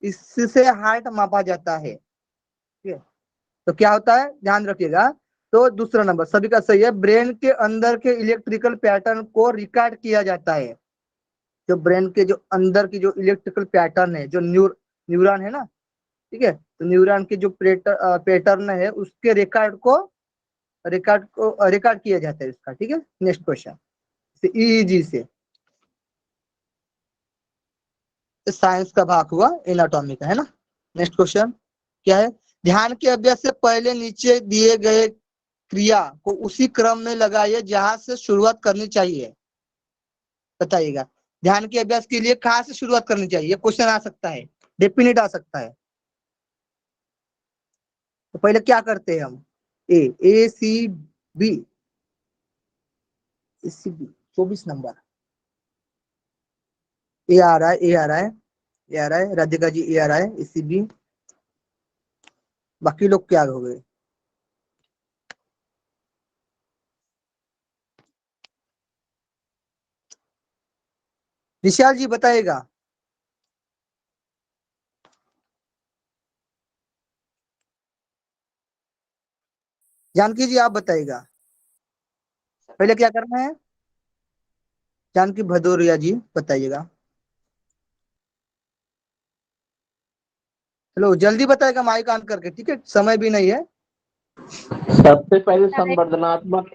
इससे हार्ट मापा जाता है। ठीक है, तो क्या होता है ध्यान रखिएगा। तो दूसरा नंबर सभी का सही है, ब्रेन के अंदर के इलेक्ट्रिकल पैटर्न को रिकॉर्ड किया जाता है। जो ब्रेन के जो अंदर की जो इलेक्ट्रिकल पैटर्न है, जो न्यूरॉन है ना, ठीक है, तो न्यूरॉन के जो पैटर्न है उसके रिकॉर्ड किया जाता है इसका। ठीक है, नेक्स्ट क्वेश्चन ईईजी से साइंस का भाग हुआ, एनाटॉमी का है ना। नेक्स्ट क्वेश्चन क्या है? ध्यान के अभ्यास से पहले नीचे दिए गए क्रिया को उसी क्रम में लगाइए जहां से शुरुआत करनी चाहिए। बताइएगा, ध्यान के अभ्यास के लिए कहां से शुरुआत करनी चाहिए? क्वेश्चन आ सकता है, डेफिनेट आ सकता है। तो पहले क्या करते हैं हम? ए सी बी 24 नंबर ए आ रहा है, राधिका जी ए आ रहा है, इसी बी। बाकी लोग क्या हो गए? विशाल जी बताइएगा। जानकी जी आप बताइएगा, पहले क्या करना है? जानकी भदौरिया जी बताइएगा। हेलो, जल्दी बताएगा माइक ऑन करके, ठीक है, समय भी नहीं है। सबसे पहले संवर्धनात्मक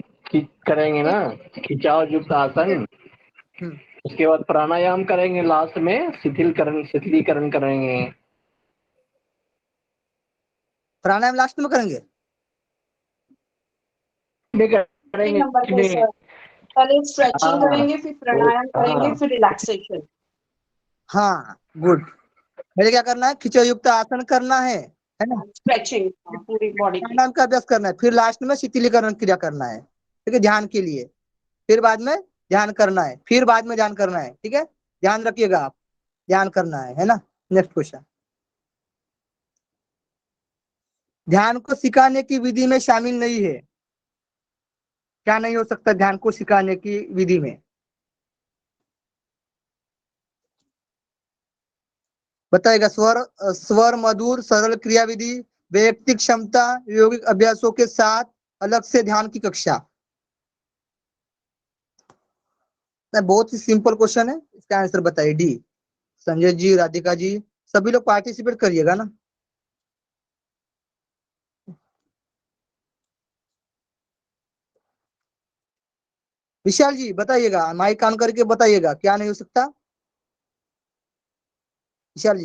करेंगे ना, खिंचाव युक्त आसन। उसके बाद प्राणायाम करेंगे, लास्ट में शिथिलीकरण करेंगे। प्राणायाम लास्ट में करेंगे? पहले स्ट्रेचिंग करेंगे, फिर प्राणायाम करेंगे, फिर रिलैक्सेशन। हाँ, गुड। पहले क्या करना है? खिंचाव युक्त आसन करना है ना, स्ट्रेचिंग पूरी बॉडी की। प्राणायाम का अभ्यास करना है, फिर लास्ट में शिथिलीकरण क्रिया करना है, ठीक है, ध्यान के लिए। फिर बाद में ध्यान करना है, फिर बाद में ध्यान करना है, ठीक है, ध्यान रखिएगा आप, ध्यान करना है ना। नेक्स्ट क्वेश्चन, ध्यान को सिखाने की विधि में शामिल नहीं है। क्या नहीं हो सकता ध्यान को सिखाने की विधि में? बताएगा। स्वर मधुर सरल क्रिया विधि, वैयक्तिक क्षमता, योगिक अभ्यासों के साथ अलग से ध्यान की कक्षा। बहुत ही सिंपल क्वेश्चन है, इसका आंसर बताइए डी। संजय जी, राधिका जी, सभी लोग पार्टिसिपेट करिएगा ना। विशाल जी बताइएगा, माइक ऑन करके बताइएगा, क्या नहीं हो सकता? विशाल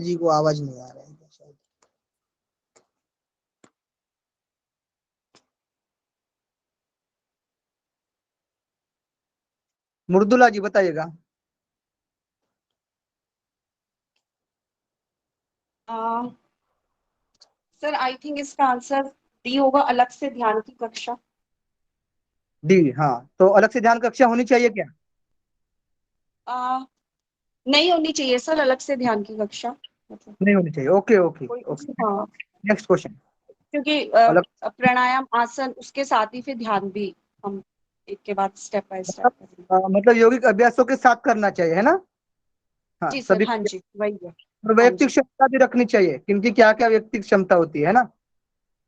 जी को आवाज नहीं आ रहा है शायद। मुर्दुला जी बताइएगा। सर आई थिंक इसका आंसर डी होगा, अलग से ध्यान की कक्षा। डी, हाँ, तो अलग से ध्यान कक्षा होनी चाहिए क्या? नहीं होनी चाहिए सर, अलग से ध्यान की कक्षा मतलब नहीं होनी चाहिए। Okay okay. हाँ, नेक्स्ट क्वेश्चन, क्योंकि प्राणायाम आसन उसके साथ ही फिर ध्यान भी हम एक के बाद स्टेप बाय स्टेप मतलब यौगिक अभ्यासों के साथ करना चाहिए, है ना? हाँ, जी सभी। सर, हाँ जी, वही है। और वैयक्तिक क्षमता भी रखनी चाहिए, क्योंकि क्या क्या वैयक्तिक क्षमता होती है ना।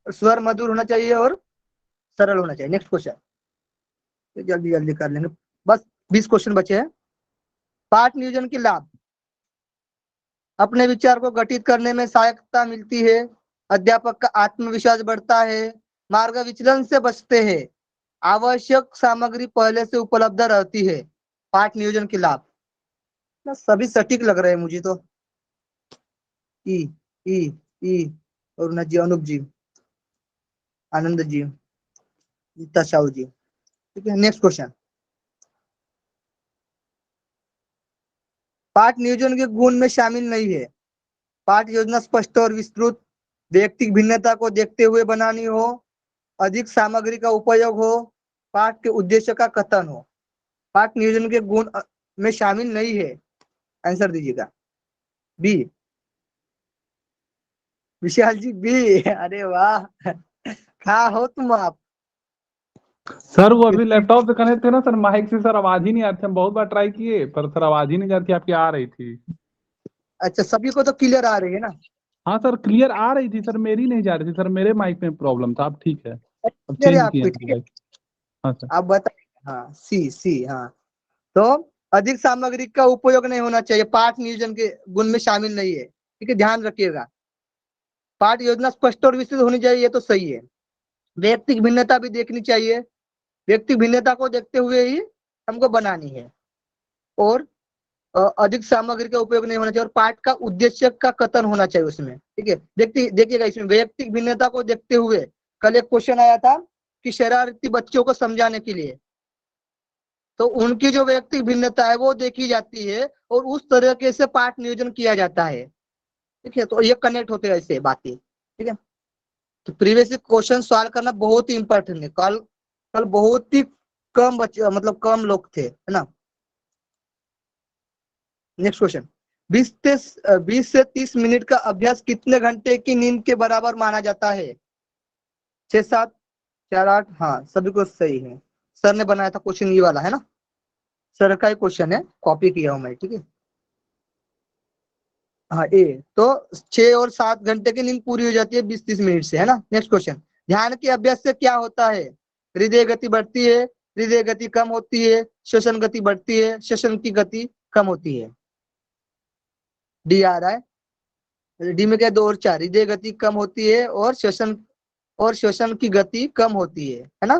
स्वर मधुर होना चाहिए और सरल होना चाहिए। नेक्स्ट क्वेश्चन, जल्दी जल्दी कर लेंगे, बस 20 क्वेश्चन बचे हैं। पाठ नियोजन के लाभ, अपने विचार को गठित करने में सहायता मिलती है, अध्यापक का आत्मविश्वास बढ़ता है, मार्ग विचलन से बचते हैं, आवश्यक सामग्री पहले से उपलब्ध रहती है। पाठ नियोजन के लाभ सभी सटीक लग रहे हैं मुझे तो। ई ई ई और जी, अनूप जी, आनंद जी, गीता साहू जी, ठीक है। नेक्स्ट क्वेश्चन, पाठ नियोजन के गुण में शामिल नहीं है। पाठ योजना स्पष्ट और विस्तृत, व्यक्तिक भिन्नता को देखते हुए बनानी हो, अधिक सामग्री का उपयोग हो, पाठ के उद्देश्य का कथन हो। पाठ नियोजन के गुण में शामिल नहीं है। आंसर दीजिएगा। बी। विशाल जी बी। अरे वाह, कहाँ हो तुम आप? सर वो अभी लैपटॉप से कनेक्ट थे ना सर, माइक से सर आवाज ही नहीं आ रही थी। हम बहुत बार ट्राई किए पर सर आवाज ही नहीं जा रही थी, आपकी आ रही थी। अच्छा, सभी को तो क्लियर आ रही है ना? हाँ सर क्लियर आ रही थी सर, मेरी नहीं जा रही थी सर, मेरे माइक में प्रॉब्लम था। अब ठीक है, अब क्लियर है चेंज किए आपको? हैं ठीक है, माइक। हाँ सर। आप बताइए। हाँ, सी। हाँ, तो अधिक सामग्री का उपयोग नहीं होना चाहिए, पाठ नियोजन के गुण में शामिल नहीं है। ठीक है, ध्यान रखिएगा। पाठ योजना स्पष्ट और विस्तृत होनी चाहिए, ये तो सही है। व्यक्तिगत भिन्नता भी देखनी चाहिए, व्यक्तिगत भिन्नता को देखते हुए ही हमको बनानी है। और अधिक सामग्री का उपयोग नहीं होना चाहिए, और पाठ का उद्देश्य का कथन होना चाहिए उसमें। ठीक है, देखिएगा इसमें व्यक्तिगत भिन्नता को देखते हुए कल एक क्वेश्चन आया था कि शरारती बच्चों को समझाने के लिए, तो उनकी जो व्यक्तिगत भिन्नता है वो देखी जाती है और उस तरीके से पाठ नियोजन किया जाता है। ठीक है, तो ये कनेक्ट होते हैं ऐसे बातें। ठीक है, तो प्रीवियस क्वेश्चन सॉल्व करना बहुत ही इंपॉर्टेंट है। कल बहुत ही कम बच्चे, मतलब कम लोग थे, है ना। नेक्स्ट क्वेश्चन, 20 से 30 मिनट का अभ्यास कितने घंटे की नींद के बराबर माना जाता है? 6, 7, 4, 8। हाँ, सभी को सही है। सर ने बनाया था क्वेश्चन, ये वाला है ना, सर का ही क्वेश्चन है, कॉपी किया हूं मैं। ठीक है, हाँ ए। तो 6 और 7 घंटे की नींद पूरी हो जाती है 20-30 मिनट से, है ना। नेक्स्ट क्वेश्चन, ध्यान के अभ्यास से क्या होता है? हृदय गति बढ़ती है, हृदय गति कम होती है, श्वसन गति बढ़ती है, श्वसन की गति कम होती है। डी आ रहा है। डी में क्या, 2 और 4, हृदय गति कम होती है और श्वसन की गति कम होती है ना।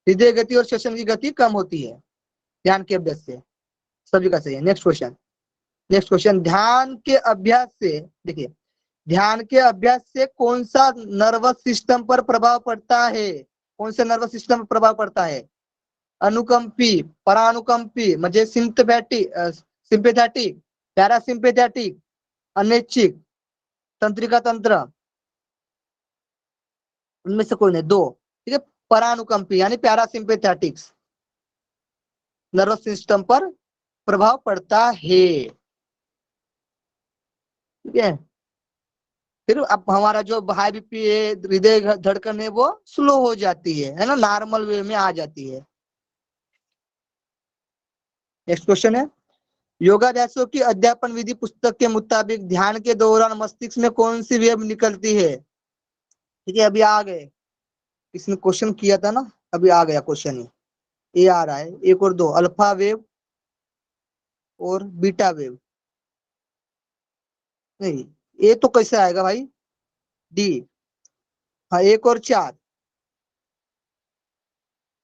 हृदय गति और श्वसन की गति कम होती है ध्यान के अभ्यास से, सभी का सही है। नेक्स्ट क्वेश्चन, ध्यान के अभ्यास से, देखिए ध्यान के अभ्यास से कौन सा नर्वस सिस्टम पर प्रभाव पड़ता है? कौन से नर्वस सिस्टम पर प्रभाव पड़ता है? अनुकंपी, परानुकंपी, म्हणजे सिंपैथेटिक, पैरासिम्पैथेटिक, अनैच्छिक, तंत्रिका तंत्र, उनमें से कोई नहीं, 2। ठीक है, परानुकंपी यानी पैरासिम्पैथेटिक्स नर्वस सिस्टम पर प्रभाव पड़ता है। ठीक है, फिर अब हमारा जो हाई बीपी है, हृदय धड़कन है, वो स्लो हो जाती है ना, नॉर्मल वे में आ जाती है। नेक्स्ट क्वेश्चन है, योगाभ्यासों की अध्यापन विधि पुस्तक के मुताबिक ध्यान के दौरान मस्तिष्क में कौन सी वेव निकलती है? ठीक है, अभी आ गए, इसने क्वेश्चन किया था ना, अभी आ गया क्वेश्चन ही। ये आ रहा है 1 और 2, अल्फा वेव और बीटा वेव। नहीं, ये तो कैसे आएगा भाई? डी। हाँ, 1 और 4,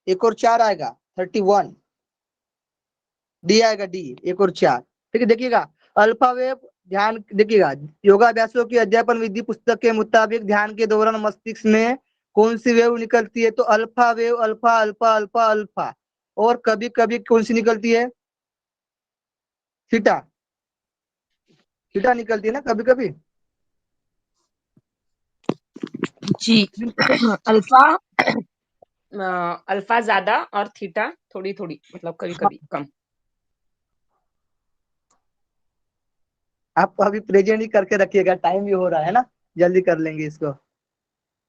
1 और 4 आएगा 31, डी आएगा, डी 1 और 4। ठीक है, देखिएगा अल्फा वेव, ध्यान देखिएगा, योगाभ्यासों की अध्यापन विधि पुस्तक के मुताबिक ध्यान के दौरान मस्तिष्क में कौन सी वेव निकलती है? तो alpha wave, alpha alpha alpha alpha, और कभी कभी कौन सी निकलती है? थीटा, थीटा निकलती है ना कभी कभी। जी अल्फा अल्फा ज्यादा और थीटा थोड़ी थोड़ी, मतलब कभी कभी कम। आप अभी प्रेजेंट ही करके रखिएगा, टाइम भी हो रहा है ना, जल्दी कर लेंगे इसको।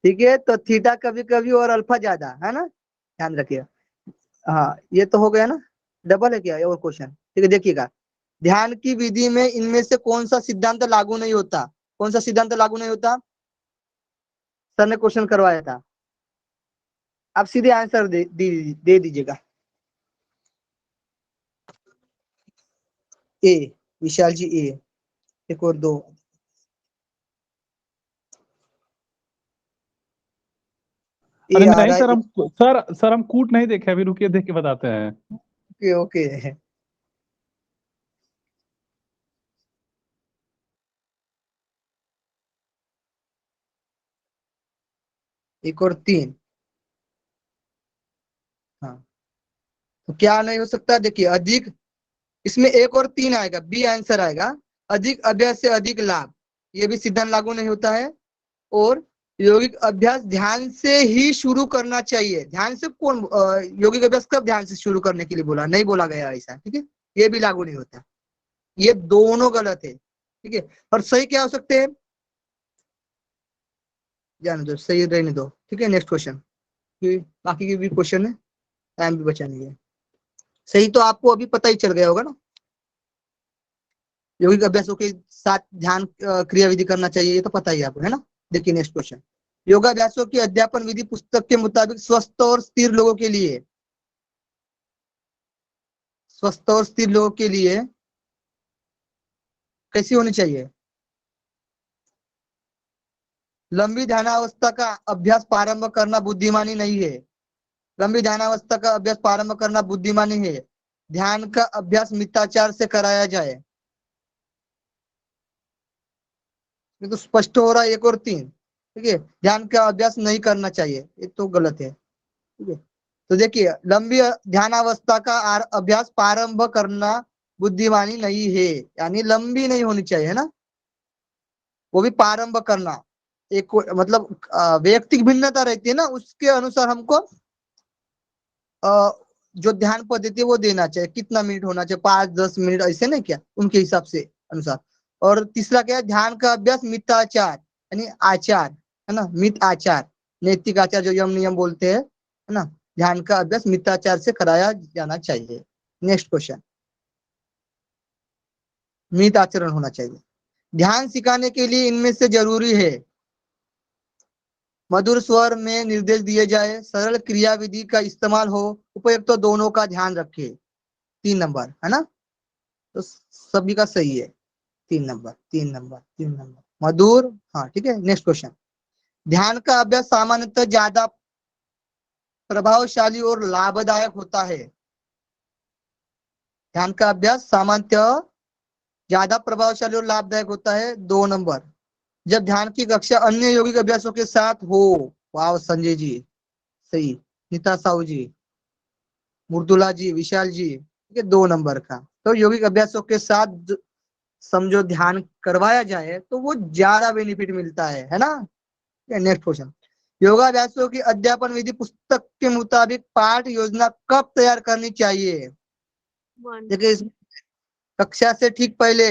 ठीक है, तो थीटा कभी कभी और अल्फा ज्यादा, है ना, ध्यान रखिएगा। हाँ, ये तो हो गया ना, डबल है क्या और क्वेश्चन? ठीक है, देखिएगा, ध्यान की विधि में इनमें से कौन सा सिद्धांत लागू नहीं होता? कौन सा सिद्धांत लागू नहीं होता? सर ने क्वेश्चन करवाया था, आप सीधे आंसर दे दीजिएगा। ए, विशाल जी ए, 1 और 2। अरे नहीं सर, सर हम कूट नहीं देखे अभी, रुकिए देख के बताते हैं। ओके ओके, एक और 3। हाँ, तो क्या नहीं हो सकता? देखिए अधिक, इसमें 1 और 3 आएगा, बी आंसर आएगा। अधिक अभ्यास से अधिक लाभ, ये भी सिद्धांत लागू नहीं होता है। और यौगिक अभ्यास ध्यान से ही शुरू करना चाहिए। ध्यान से कौन यौगिक अभ्यास कब ध्यान से शुरू करने के लिए बोला? नहीं बोला गया ऐसा। ठीक है, ये भी लागू नहीं होता। ये दोनों गलत है, ठीक है। और सही क्या हो सकते हैं, जाने दो, सही रहने दो, ठीक है। नेक्स्ट क्वेश्चन, बाकी के भी क्वेश्चन है, टाइम भी बचा नहीं है। सही तो आपको अभी पता ही चल गया होगा ना, यौगिक अभ्यासों के साथ ध्यान क्रिया विधि करना चाहिए, ये तो पता ही आपको है ना। देखिए नेक्स्ट क्वेश्चन, योगाभ्यासों की अध्यापन विधि पुस्तक के मुताबिक स्वस्थ और स्थिर लोगों के लिए, स्वस्थ और स्थिर लोगों के लिए कैसी होनी चाहिए। लंबी ध्यानावस्था का अभ्यास प्रारंभ करना बुद्धिमानी नहीं है। लंबी ध्यानावस्था का अभ्यास प्रारंभ करना बुद्धिमानी है। ध्यान का अभ्यास मिताचार से कराया जाए। ये तो स्पष्ट हो रहा है, 1 और 3, ठीक है। ध्यान का अभ्यास नहीं करना चाहिए, ये तो गलत है, ठीक है। तो देखिए, लंबी ध्यानावस्था का अभ्यास प्रारंभ करना बुद्धिमानी नहीं है, यानी लंबी नहीं होनी चाहिए, है ना। वो भी प्रारंभ करना, एक मतलब वैयक्तिक भिन्नता रहती है ना, उसके अनुसार हमको जो ध्यान पद्धति है वो देना चाहिए। कितना मिनट होना चाहिए, 5-10 मिनट, ऐसे नहीं क्या, उनके हिसाब से अनुसार। और तीसरा क्या है, ध्यान का अभ्यास मिताचार यानी आचार, है ना, मित आचार, नैतिक आचार जो यम नियम बोलते हैं, है ना। ध्यान का अभ्यास मिताचार से कराया जाना चाहिए। नेक्स्ट क्वेश्चन, मित आचरण होना चाहिए। ध्यान सिखाने के लिए इनमें से जरूरी है, मधुर स्वर में निर्देश दिए जाए, सरल क्रिया विधि का इस्तेमाल हो, उपयुक्त तो दोनों का ध्यान रखे। 3 नंबर, है ना, तो सभी का सही है। 3 नंबर, 3 नंबर, 3 नंबर, मधुर, हाँ ठीक है। नेक्स्ट क्वेश्चन, ध्यान का अभ्यास सामान्यतः ज्यादा प्रभावशाली और लाभदायक होता है। ध्यान का अभ्यास सामान्यतः ज्यादा प्रभावशाली और लाभदायक होता है। 2 नंबर, जब ध्यान की कक्षा अन्य यौगिक अभ्यासों के साथ हो। वाह संजय जी, सही। नीता साहू जी, मुर्दुला जी, विशाल जी, ठीक है। 2 नंबर का, तो यौगिक अभ्यासों के साथ समझो ध्यान करवाया जाए तो वो ज्यादा बेनिफिट मिलता है ना। नेक्स्ट क्वेश्चन, योगाभ्यासों की अध्यापन विधि पुस्तक के मुताबिक पाठ योजना कब तैयार करनी चाहिए। देखिए, कक्षा से ठीक पहले,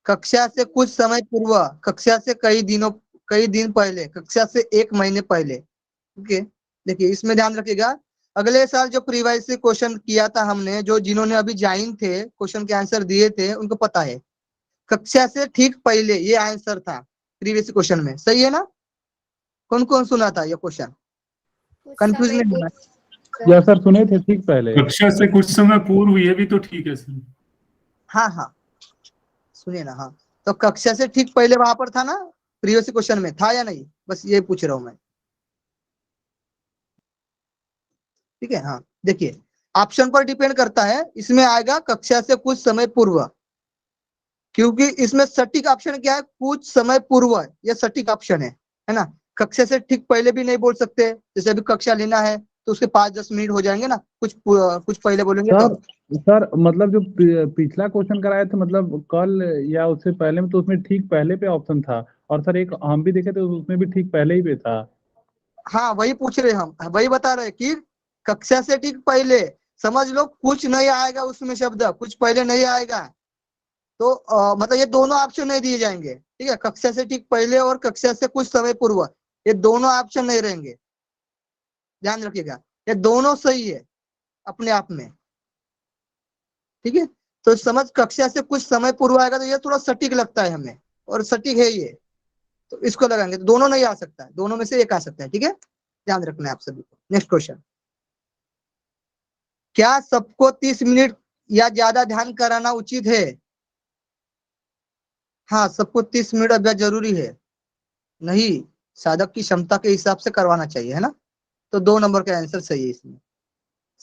कक्षा से कुछ समय पूर्व, कक्षा से कई दिन पहले, कक्षा से 1 महीने पहले, ठीक है। देखिए इसमें ध्यान रखिएगा, अगले साल जो प्रीवियस क्वेश्चन किया था हमने, जो जिन्होंने अभी ज्वाइन थे, क्वेश्चन के आंसर दिए थे, उनको पता है कक्षा से ठीक पहले ये आंसर था प्रीवियस क्वेश्चन में, सही है ना। कौन कौन सुना था ये क्वेश्चन, कंफ्यूज नहीं होना। या सर सुने थे ठीक पहले, कक्षा से कुछ समय पूर्व, ये भी तो ठीक है सर। हाँ हाँ सुनिए ना, हाँ तो कक्षा से ठीक पहले वहां पर था ना, प्रीवियस क्वेश्चन में था या नहीं, बस ये पूछ रहा हूं मैं, ठीक है। हाँ देखिए, ऑप्शन पर डिपेंड करता है, इसमें आएगा कक्षा से कुछ समय पूर्व, क्योंकि इसमें सटीक ऑप्शन क्या है, कुछ समय पूर्व, ये सटीक ऑप्शन है ना। कक्षा से ठीक पहले भी नहीं बोल सकते, जैसे अभी कक्षा लेना है तो उसके 5-10 मिनट हो जाएंगे ना, कुछ पहले बोलेंगे तो। सर मतलब जो पिछला क्वेश्चन कराए थे, मतलब कल या उससे पहले में, तो उसमें ठीक पहले पे ऑप्शन था, और सर एक हम भी देखे थे उसमें भी ठीक पहले ही पे था। हाँ वही पूछ रहे हम, वही बता रहे कि कक्षा से ठीक पहले, समझ लो कुछ नहीं आएगा उसमें शब्द, कुछ पहले नहीं आएगा, तो मतलब ये दोनों ऑप्शन नहीं दिए जाएंगे, ठीक है। कक्षा से ठीक पहले और कक्षा से कुछ समय पूर्व, ये दोनों ऑप्शन नहीं रहेंगे, ध्यान रखिएगा। ये दोनों सही है अपने आप में, ठीक है। तो समझ कक्षा से कुछ समय पूर्व आएगा तो ये थोड़ा सटीक लगता है हमें, और सटीक है ये, तो इसको लगाएंगे। तो दोनों नहीं आ सकता है, दोनों में से एक आ सकता है, ठीक है, ध्यान रखना है आप सभी को। नेक्स्ट क्वेश्चन, क्या सबको 30 मिनट या ज्यादा ध्यान कराना उचित है। हाँ सबको 30 मिनट अभ्यास जरूरी है, नहीं, साधक की क्षमता के हिसाब से करवाना चाहिए, है ना। तो 2 नंबर का आंसर सही है इसमें,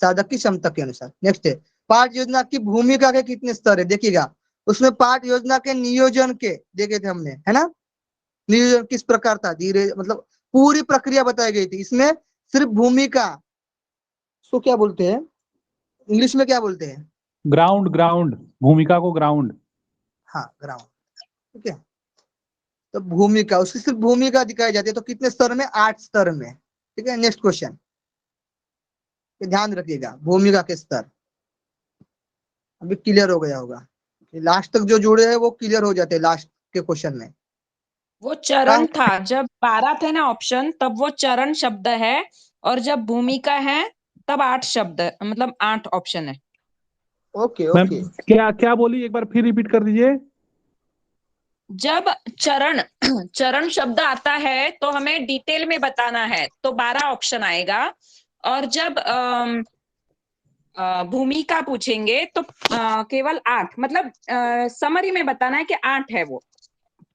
साधक की क्षमता के अनुसार। नेक्स्ट है, पाठ योजना की भूमिका के कितने स्तर है, देखिएगा उसमें पाठ योजना के नियोजन के देखे थे हमने, है ना। नियोजन किस प्रकार था, धीरे, मतलब पूरी प्रक्रिया बताई गई थी, इसमें सिर्फ भूमिका, उसको क्या बोलते हैं इंग्लिश में, क्या बोलते हैं, ग्राउंड, ग्राउंड, भूमिका को ग्राउंड, हाँ ग्राउंड, ठीक है। तो भूमिका, उसकी सिर्फ भूमिका दिखाई जाती है, तो कितने स्तर में, 8 स्तर में, ठीक है। नेक्स्ट क्वेश्चन, ध्यान रखिएगा, भूमिका के स्तर, अभी क्लियर हो गया होगा। लास्ट तक जो जुड़े हैं वो क्लियर हो जाते हैं लास्ट के क्वेश्चन में। वो चरण था, जब 12 थे ना ऑप्शन, तब वो चरण शब्द है, और जब भूमिका है तब 8 शब्द, मतलब 8 ऑप्शन है। Okay ma'am okay. क्या क्या बोली, एक बार फिर रिपीट कर दीजिए। जब चरण चरण शब्द आता है तो हमें डिटेल में बताना है, तो 12 ऑप्शन आएगा। और जब भूमिका पूछेंगे तो केवल 8, मतलब समरी में बताना है कि 8 है वो।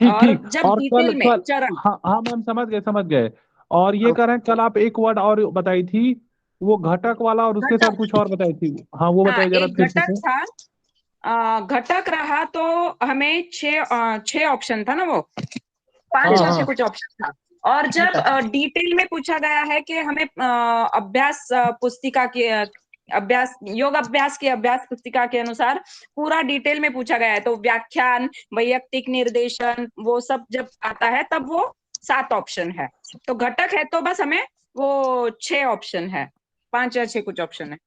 ठीक और ठीक। जब और कल डिटेल में कल चरण, हाँ हाँ मैम, समझ गए। और ये कह रहे हैं कल आप एक वर्ड और बताई थी, वो घटक वाला, और उसके साथ कुछ और बताई थी। हाँ वो हाँ बताइए जरा एक फिर घटक से। था, घटक रहा तो हमें 6 ऑप्शन था ना, वो 5 हाँ या 6 हाँ कुछ ऑप्शन था। और जब डिटेल में पूछा गया है कि हमें अभ्यास पुस्तिका की अभ्यास योग अभ्यास की अभ्यास पुस्तिका के अनुसार पूरा डिटेल में पूछा गया है, तो व्याख्यान, वैयक्तिक निर्देशन, वो सब जब आता है तब वो 7 ऑप्शन है। तो घटक है तो बस हमें वो 6 ऑप्शन है, 5 या 6 कुछ ऑप्शन है।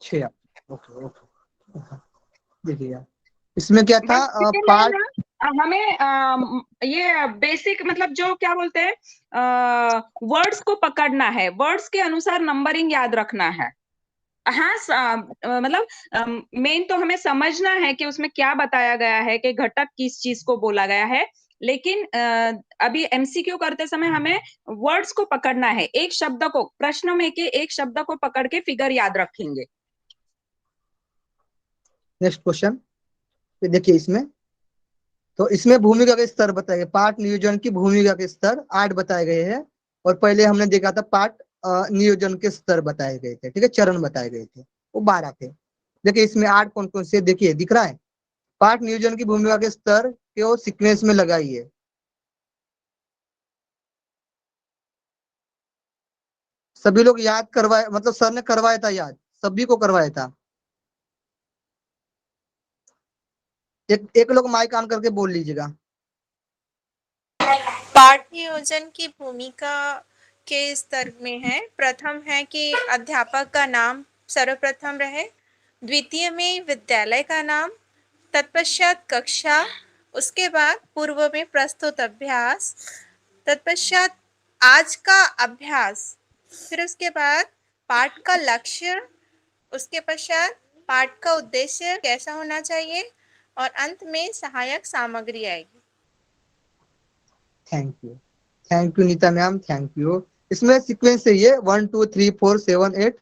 6। Okay okay. देखिए इसमें क्या था, बस डिटेल है पार्ट ना, हमें ये बेसिक, मतलब जो क्या बोलते हैं, वर्ड्स को पकड़ना है, वर्ड्स के अनुसार नंबरिंग याद रखना है। हाँ मतलब मेन तो हमें समझना है कि उसमें क्या बताया गया है, कि घटक किस चीज को बोला गया है। लेकिन अभी एमसीक्यू करते समय हमें वर्ड्स को पकड़ना है, एक शब्द को, प्रश्न में के एक शब्द को पकड़ के फिगर याद रखेंगे। नेक्स्ट क्वेश्चन देखिए इसमें, तो इसमें भूमिका के स्तर बताए गए, पाठ नियोजन की भूमिका के स्तर 8 बताए गए हैं। और पहले हमने देखा था पाठ नियोजन के स्तर बताए गए थे, ठीक है, चरण बताए गए थे, वो 12 थे। देखिए इसमें 8 कौन कौन से, देखिए दिख रहा है, पाठ नियोजन की भूमिका के स्तर को सीक्वेंस में लगाइए। सभी लोग याद करवाए, मतलब सर ने करवाया था याद, सभी को करवाया था। एक लोग माइक ऑन करके बोल लीजिएगा। पाठ नियोजन की भूमिका के स्तर में है, प्रथम है कि अध्यापक का नाम सर्वप्रथम रहे, द्वितीय में विद्यालय का नाम, तत्पश्चात कक्षा, उसके बाद पूर्व में प्रस्तुत अभ्यास, तत्पश्चात आज का अभ्यास, फिर उसके बाद पाठ का लक्ष्य, उसके पश्चात पाठ का उद्देश्य कैसा होना चाहिए, और अंत में सहायक सामग्री आएगी। Thank you Neeta ma'am, thank you. इसमें सीक्वेंस है ये 1 2 3 4 7 8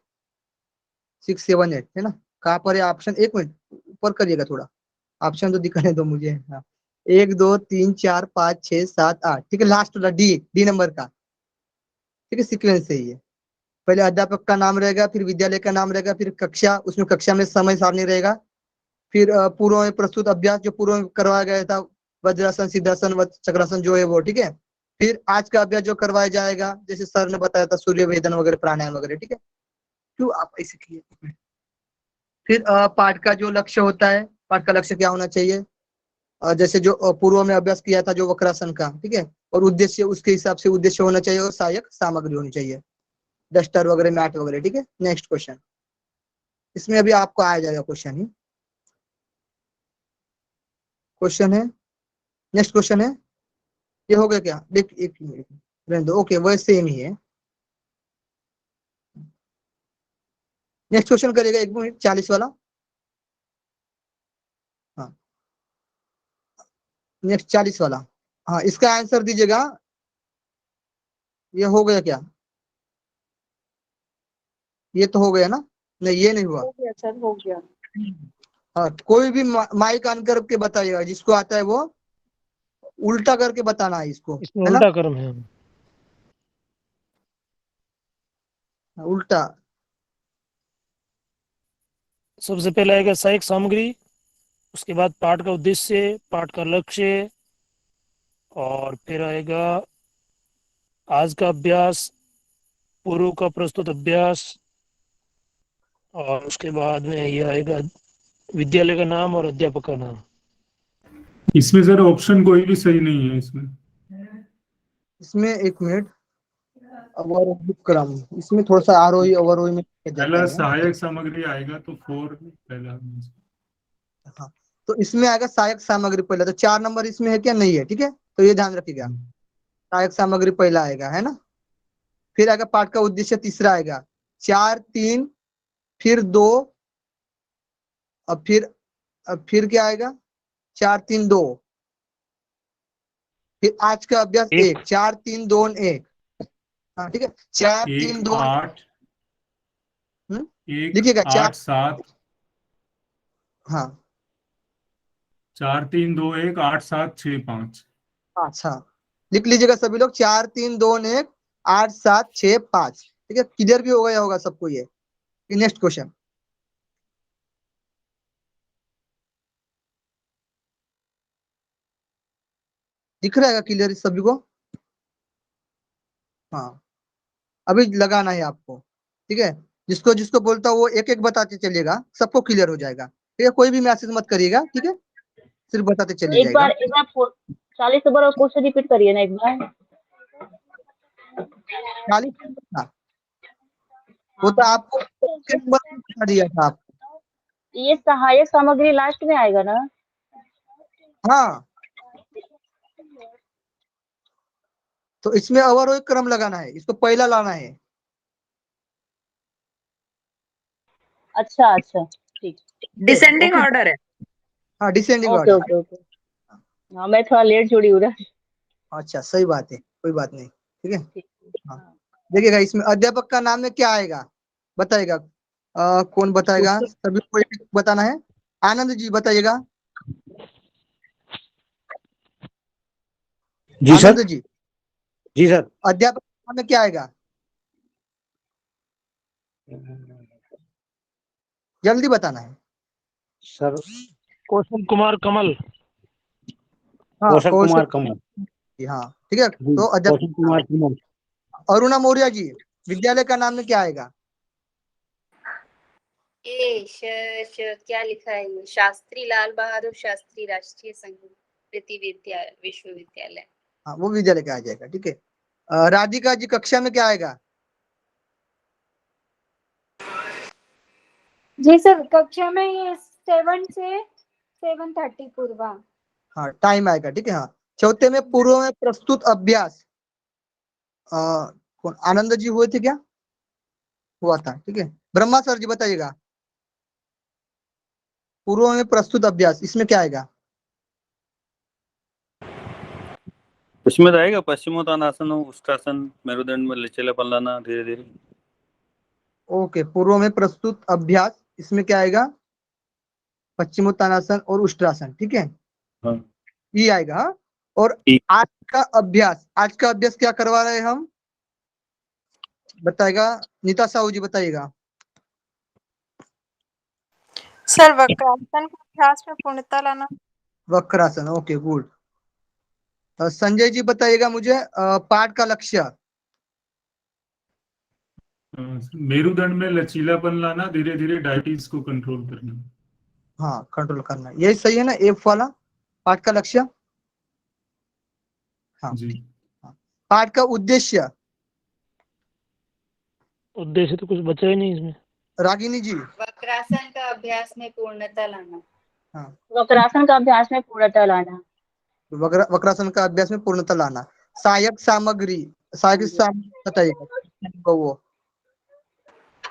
6 7 8 है ना। कहाँ पर है ऑप्शन, एक मिनट ऊपर करिएगा थोड़ा, ऑप्शन तो दिखाने दो मुझे। हाँ 1 2 3 4 5 6 7 8, ठीक है, लास्ट वाला डी नंबर का, ठीक है, सीक्वेंस है ये। पहले अध्यापक का नाम रहेगा, फिर विद्यालय का नाम रहेगा, फिर कक्षा, उसमें कक्षा में समय सारणी रहेगा, फिर पूर्व में प्रस्तुत अभ्यास जो पूर्व में करवाया गया था, वज्रासन, सिद्धासन, चक्रासन जो है वो, ठीक है। फिर आज का अभ्यास जो करवाया जाएगा, जैसे सर ने बताया था, सूर्य वेदन वगैरह, प्राणायाम वगैरह, ठीक है। क्यों आप ऐसे किए। फिर पाठ का जो लक्ष्य होता है, पाठ का लक्ष्य क्या होना चाहिए, जैसे जो पूर्व में अभ्यास किया था जो वक्रासन का, ठीक है, और उद्देश्य उसके हिसाब से उद्देश्य होना चाहिए, और सहायक सामग्री होनी चाहिए, डस्टर वगैरह, मैट वगैरह, ठीक है। नेक्स्ट क्वेश्चन, इसमें अभी आपको आ जाएगा क्वेश्चन ही, क्वेश्चन है, नेक्स्ट क्वेश्चन है, ये हो गया क्या, देख एक मिनट रहने दो, ओके वह सेम ही है। नेक्स्ट क्वेश्चन करेगा 1 मिनट 40 वाला। हाँ नेक्स्ट 40 वाला, हाँ इसका आंसर दीजिएगा। ये हो गया क्या, ये तो हो गया ना, नहीं ये नहीं हुआ। हो गया सर, हो गया। हाँ कोई भी माइक ऑन करके बताइएगा, जिसको आता है वो उल्टा करके बताना है इसको, इसमें है ना, उल्टा क्रम है। उल्टा। सबसे पहले आएगा सहायक सामग्री, उसके बाद पाठ का उद्देश्य, पाठ का लक्ष्य, और फिर आएगा आज का अभ्यास, पूर्व का प्रस्तुत अभ्यास, और उसके बाद में ये आएगा विद्यालय का नाम और अध्यापक का नाम। इसमें सर ऑप्शन कोई भी सही नहीं है इसमें 1 मिनट, अवरोही क्रम, इसमें थोड़ा सा आरोही अवरोही में जाता पहला है। सहायक सामग्री आएगा तो 4 पहला। हाँ, तो इसमें आएगा सहायक सामग्री पहला, तो 4 नंबर इसमें है क्या, नहीं है, ठीक है, तो ये ध्यान रखिएगा, सहायक सामग्री पहला आएगा, है ना। फिर आएगा पाठ का उद्देश्य तीसरा आएगा, 4 3 फिर 2, अब फिर क्या आएगा, 4 3 2, फिर आज का अभ्यास 1 4 3 2 1, हाँ ठीक है, 4 3 2 8 लिखिएगा 8 7, हाँ 4 3 2 1 8 7 6 5। अच्छा, लिख लीजिएगा सभी लोग, 4 3 2 1 8 7 6 5, ठीक है, क्लियर भी हो गया होगा सबको ये। नेक्स्ट क्वेश्चन, दिख रहा है क्लियर सभी को, हाँ अभी लगाना है आपको, ठीक है, जिसको जिसको बोलता हूँ वो एक एक बताते चलिएगा, सबको क्लियर हो जाएगा, ठीक है, कोई भी मैसेज मत करिएगा, ठीक है, सिर्फ बताते चलिए एक बार 40 नंबर क्वेश्चन रिपीट करिए ना एक बार। 40 नंबर, वो तो आपको बता दिया था आपको। ये सहायक सामग्री लास्ट में आएगा ना? हाँ, तो इसमें अवरोही क्रम लगाना है, इसको पहला लाना है। अच्छा अच्छा ठीक, डिसेंडिंग ऑर्डर है। हाँ descending okay order. Okay okay. हाँ मैं थोड़ा लेट जुड़ी हूँ ना। अच्छा सही बात है, कोई बात नहीं, ठीक है। हाँ देखिएगा, इसमें अध्यापक का नाम में क्या आएगा, बताइएगा, कौन बताएगा, सभी को एक बताना है। आनंद जी बताइएगा। जी सर। आनंद जी, जी सर। अध्यापक के नाम में क्या आएगा, जल्दी बताना है सर। कौशल कुमार कमल। हाँ कौशल कुमार कमल। हाँ ठीक है, तो अध्यापक कौशल कुमार कमल। अरुणा मौर्य जी, विद्यालय का नाम में क्या आएगा, क्या लिखा है ये, शास्त्री लाल बहादुर शास्त्री राष्ट्रीय संस्कृति विश्वविद्यालय। हाँ वो विद्यालय का आ जाएगा, ठीक है। राधिका जी कक्षा में क्या आएगा, जी सर, कक्षा में ये 7 से 7:30 पूर्वा। हाँ टाइम आएगा, ठीक है। हाँ चौथे में पूर्व में प्रस्तुत अभ्यास, कौन आनंद जी हुए थे क्या, हुआ था, ठीक है। ब्रह्मा सर जी बताइएगा, पूर्व में प्रस्तुत अभ्यास इसमें क्या आएगा, इसमें रहेगा पश्चिमोत्तानासन, उष्ट्रासन, मेरुदंड में लचीलापन लाना धीरे धीरे। ओके, पूर्व में प्रस्तुत अभ्यास इसमें क्या आएगा, पश्चिमोत्तानासन और उष्ट्रासन, ठीक है, हाँ। ये आएगा। हाँ? और आज का अभ्यास क्या करवा रहे हैं हम, बताएगा नीता साहू जी बताइएगा। सर वक्रासन का अभ्यास में पूर्णता लाना। Vakrasana, okay good. संजय जी बताइएगा मुझे, पाठ का लक्ष्य, मेरुदंड में लचीलापन लाना, धीरे धीरे डायबिटीज को कंट्रोल करना। हाँ कंट्रोल करना, यही सही है ना, एफ वाला पाठ का लक्ष्य। हाँ जी। हाँ। पाठ का उद्देश्य तो कुछ बचा ही नहीं इसमें। रागिनी जी। वक्रासन का अभ्यास में पूर्णता लाना। हाँ वक्रासन का अभ्यास में पूर्णता लाना। वक्रासन का अभ्यास में पूर्णता लाना। सहायक सामग्री बताइएगा वो।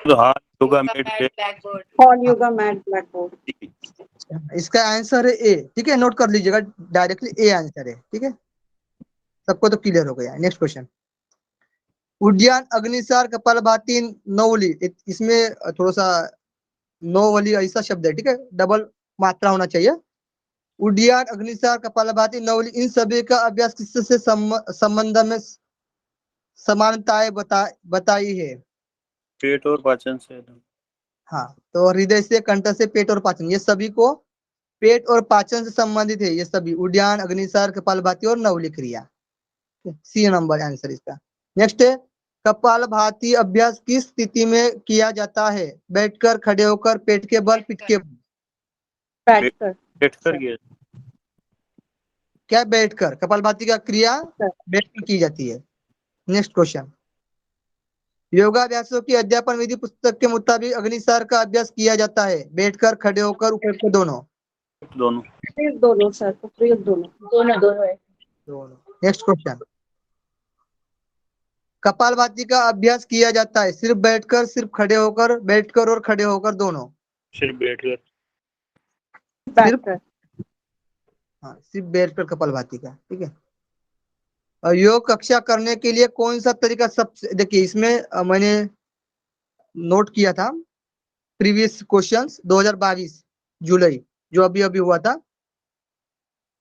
Yoga mat hall yoga mat blackboard. इसका आंसर है ए, ठीक है, नोट कर लीजिएगा, डायरेक्टली ए आंसर है, ठीक है, सबको तो क्लियर हो गया। नेक्स्ट क्वेश्चन, उद्यान अग्निसार कपालभाति नौवली, इसमें थोड़ा सा नौवली ऐसा शब्द है, ठीक है, डबल मात्रा होना चाहिए। उद्यान अग्निसार कपालभाति नौवली, इन सभी का अभ्यास किससे संबंध में समानताएं बताई है, पेट और पाचन से। हाँ तो हृदय से, कंठ से, पेट और पाचन, ये सभी को पेट और पाचन से संबंधित है, ये सभी उद्यान अग्निसार कपालभाति और नवली क्रिया, सी नंबर आंसर इसका। नेक्स्ट है, कपालभाति अभ्यास किस स्थिति में किया जाता है, बैठकर, खड़े होकर, पेट के बल, पीठ के बल, बैठकर किया। क्या बैठकर, कपालभाति का क्रिया बैठकर की जाती है। नेक्स्ट क्वेश्चन, योगाभ्यासों की अध्यापन विधि पुस्तक के मुताबिक अग्निसार का अभ्यास किया जाता है, बैठकर, खड़े होकर, ऊपर के दोनों, दोनों दोनों सर, उपयुक्त दोनों। दोनों दोनों है। दोनों। नेक्स्ट क्वेश्चन, कपालभाति का अभ्यास किया जाता है सिर्फ बैठकर, सिर्फ खड़े होकर, बैठकर और खड़े होकर दोनों? सिर्फ बैठकर। सिर्फ हाँ, सिर्फ बैठकर कपालभाति का, ठीक है। और योग कक्षा करने के लिए कौन सा तरीका सबसे, देखिए इसमें मैंने नोट किया था प्रीवियस क्वेश्चंस 2022 जुलाई जो अभी अभी हुआ था,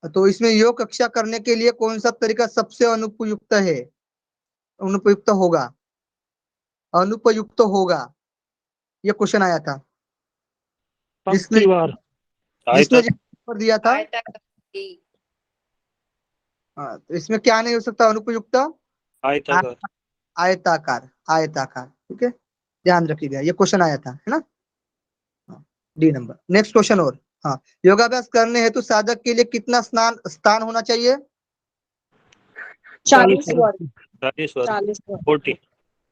तो इसमें योग कक्षा करने के लिए कौन सा तरीका सबसे अनुपयुक्त है, अनुपयुक्त होगा, अनुपयुक्त होगा, ये क्वेश्चन आया था जिसने दिया था। हाँ, तो इसमें क्या नहीं हो सकता अनुपयुक्त? आयताकार। आयताकार, आयताकार, ठीक है, ध्यान रखिएगा, ये क्वेश्चन आया था, है ना। D number. नेक्स्ट क्वेश्चन और, हाँ, योगाभ्यास करने हेतु साधक के लिए कितना स्थान होना चाहिए? 40 वर्ग। 40।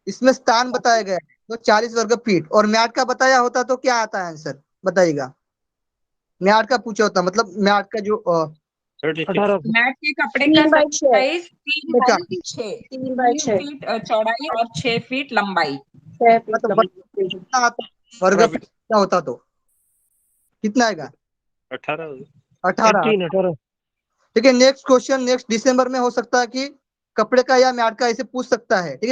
इसमें स्थान बताया गया है तो 40 वर्ग फीट, और मैट का बताया होता तो क्या आता है आंसर, बताइएगा। मैट का पूछा होता, मतलब मैट का जो मैट के कपड़े का साइज 3 फीट चौड़ाई और 6 फीट लंबाई। वर्ग फीट क्या होता तो कितना आएगा? 18। ठीक है। नेक्स्ट क्वेश्चन नेक्स्ट दिसंबर में हो सकता है कि कपड़े का या मैट का ऐसे पूछ सकता है, ठीक है।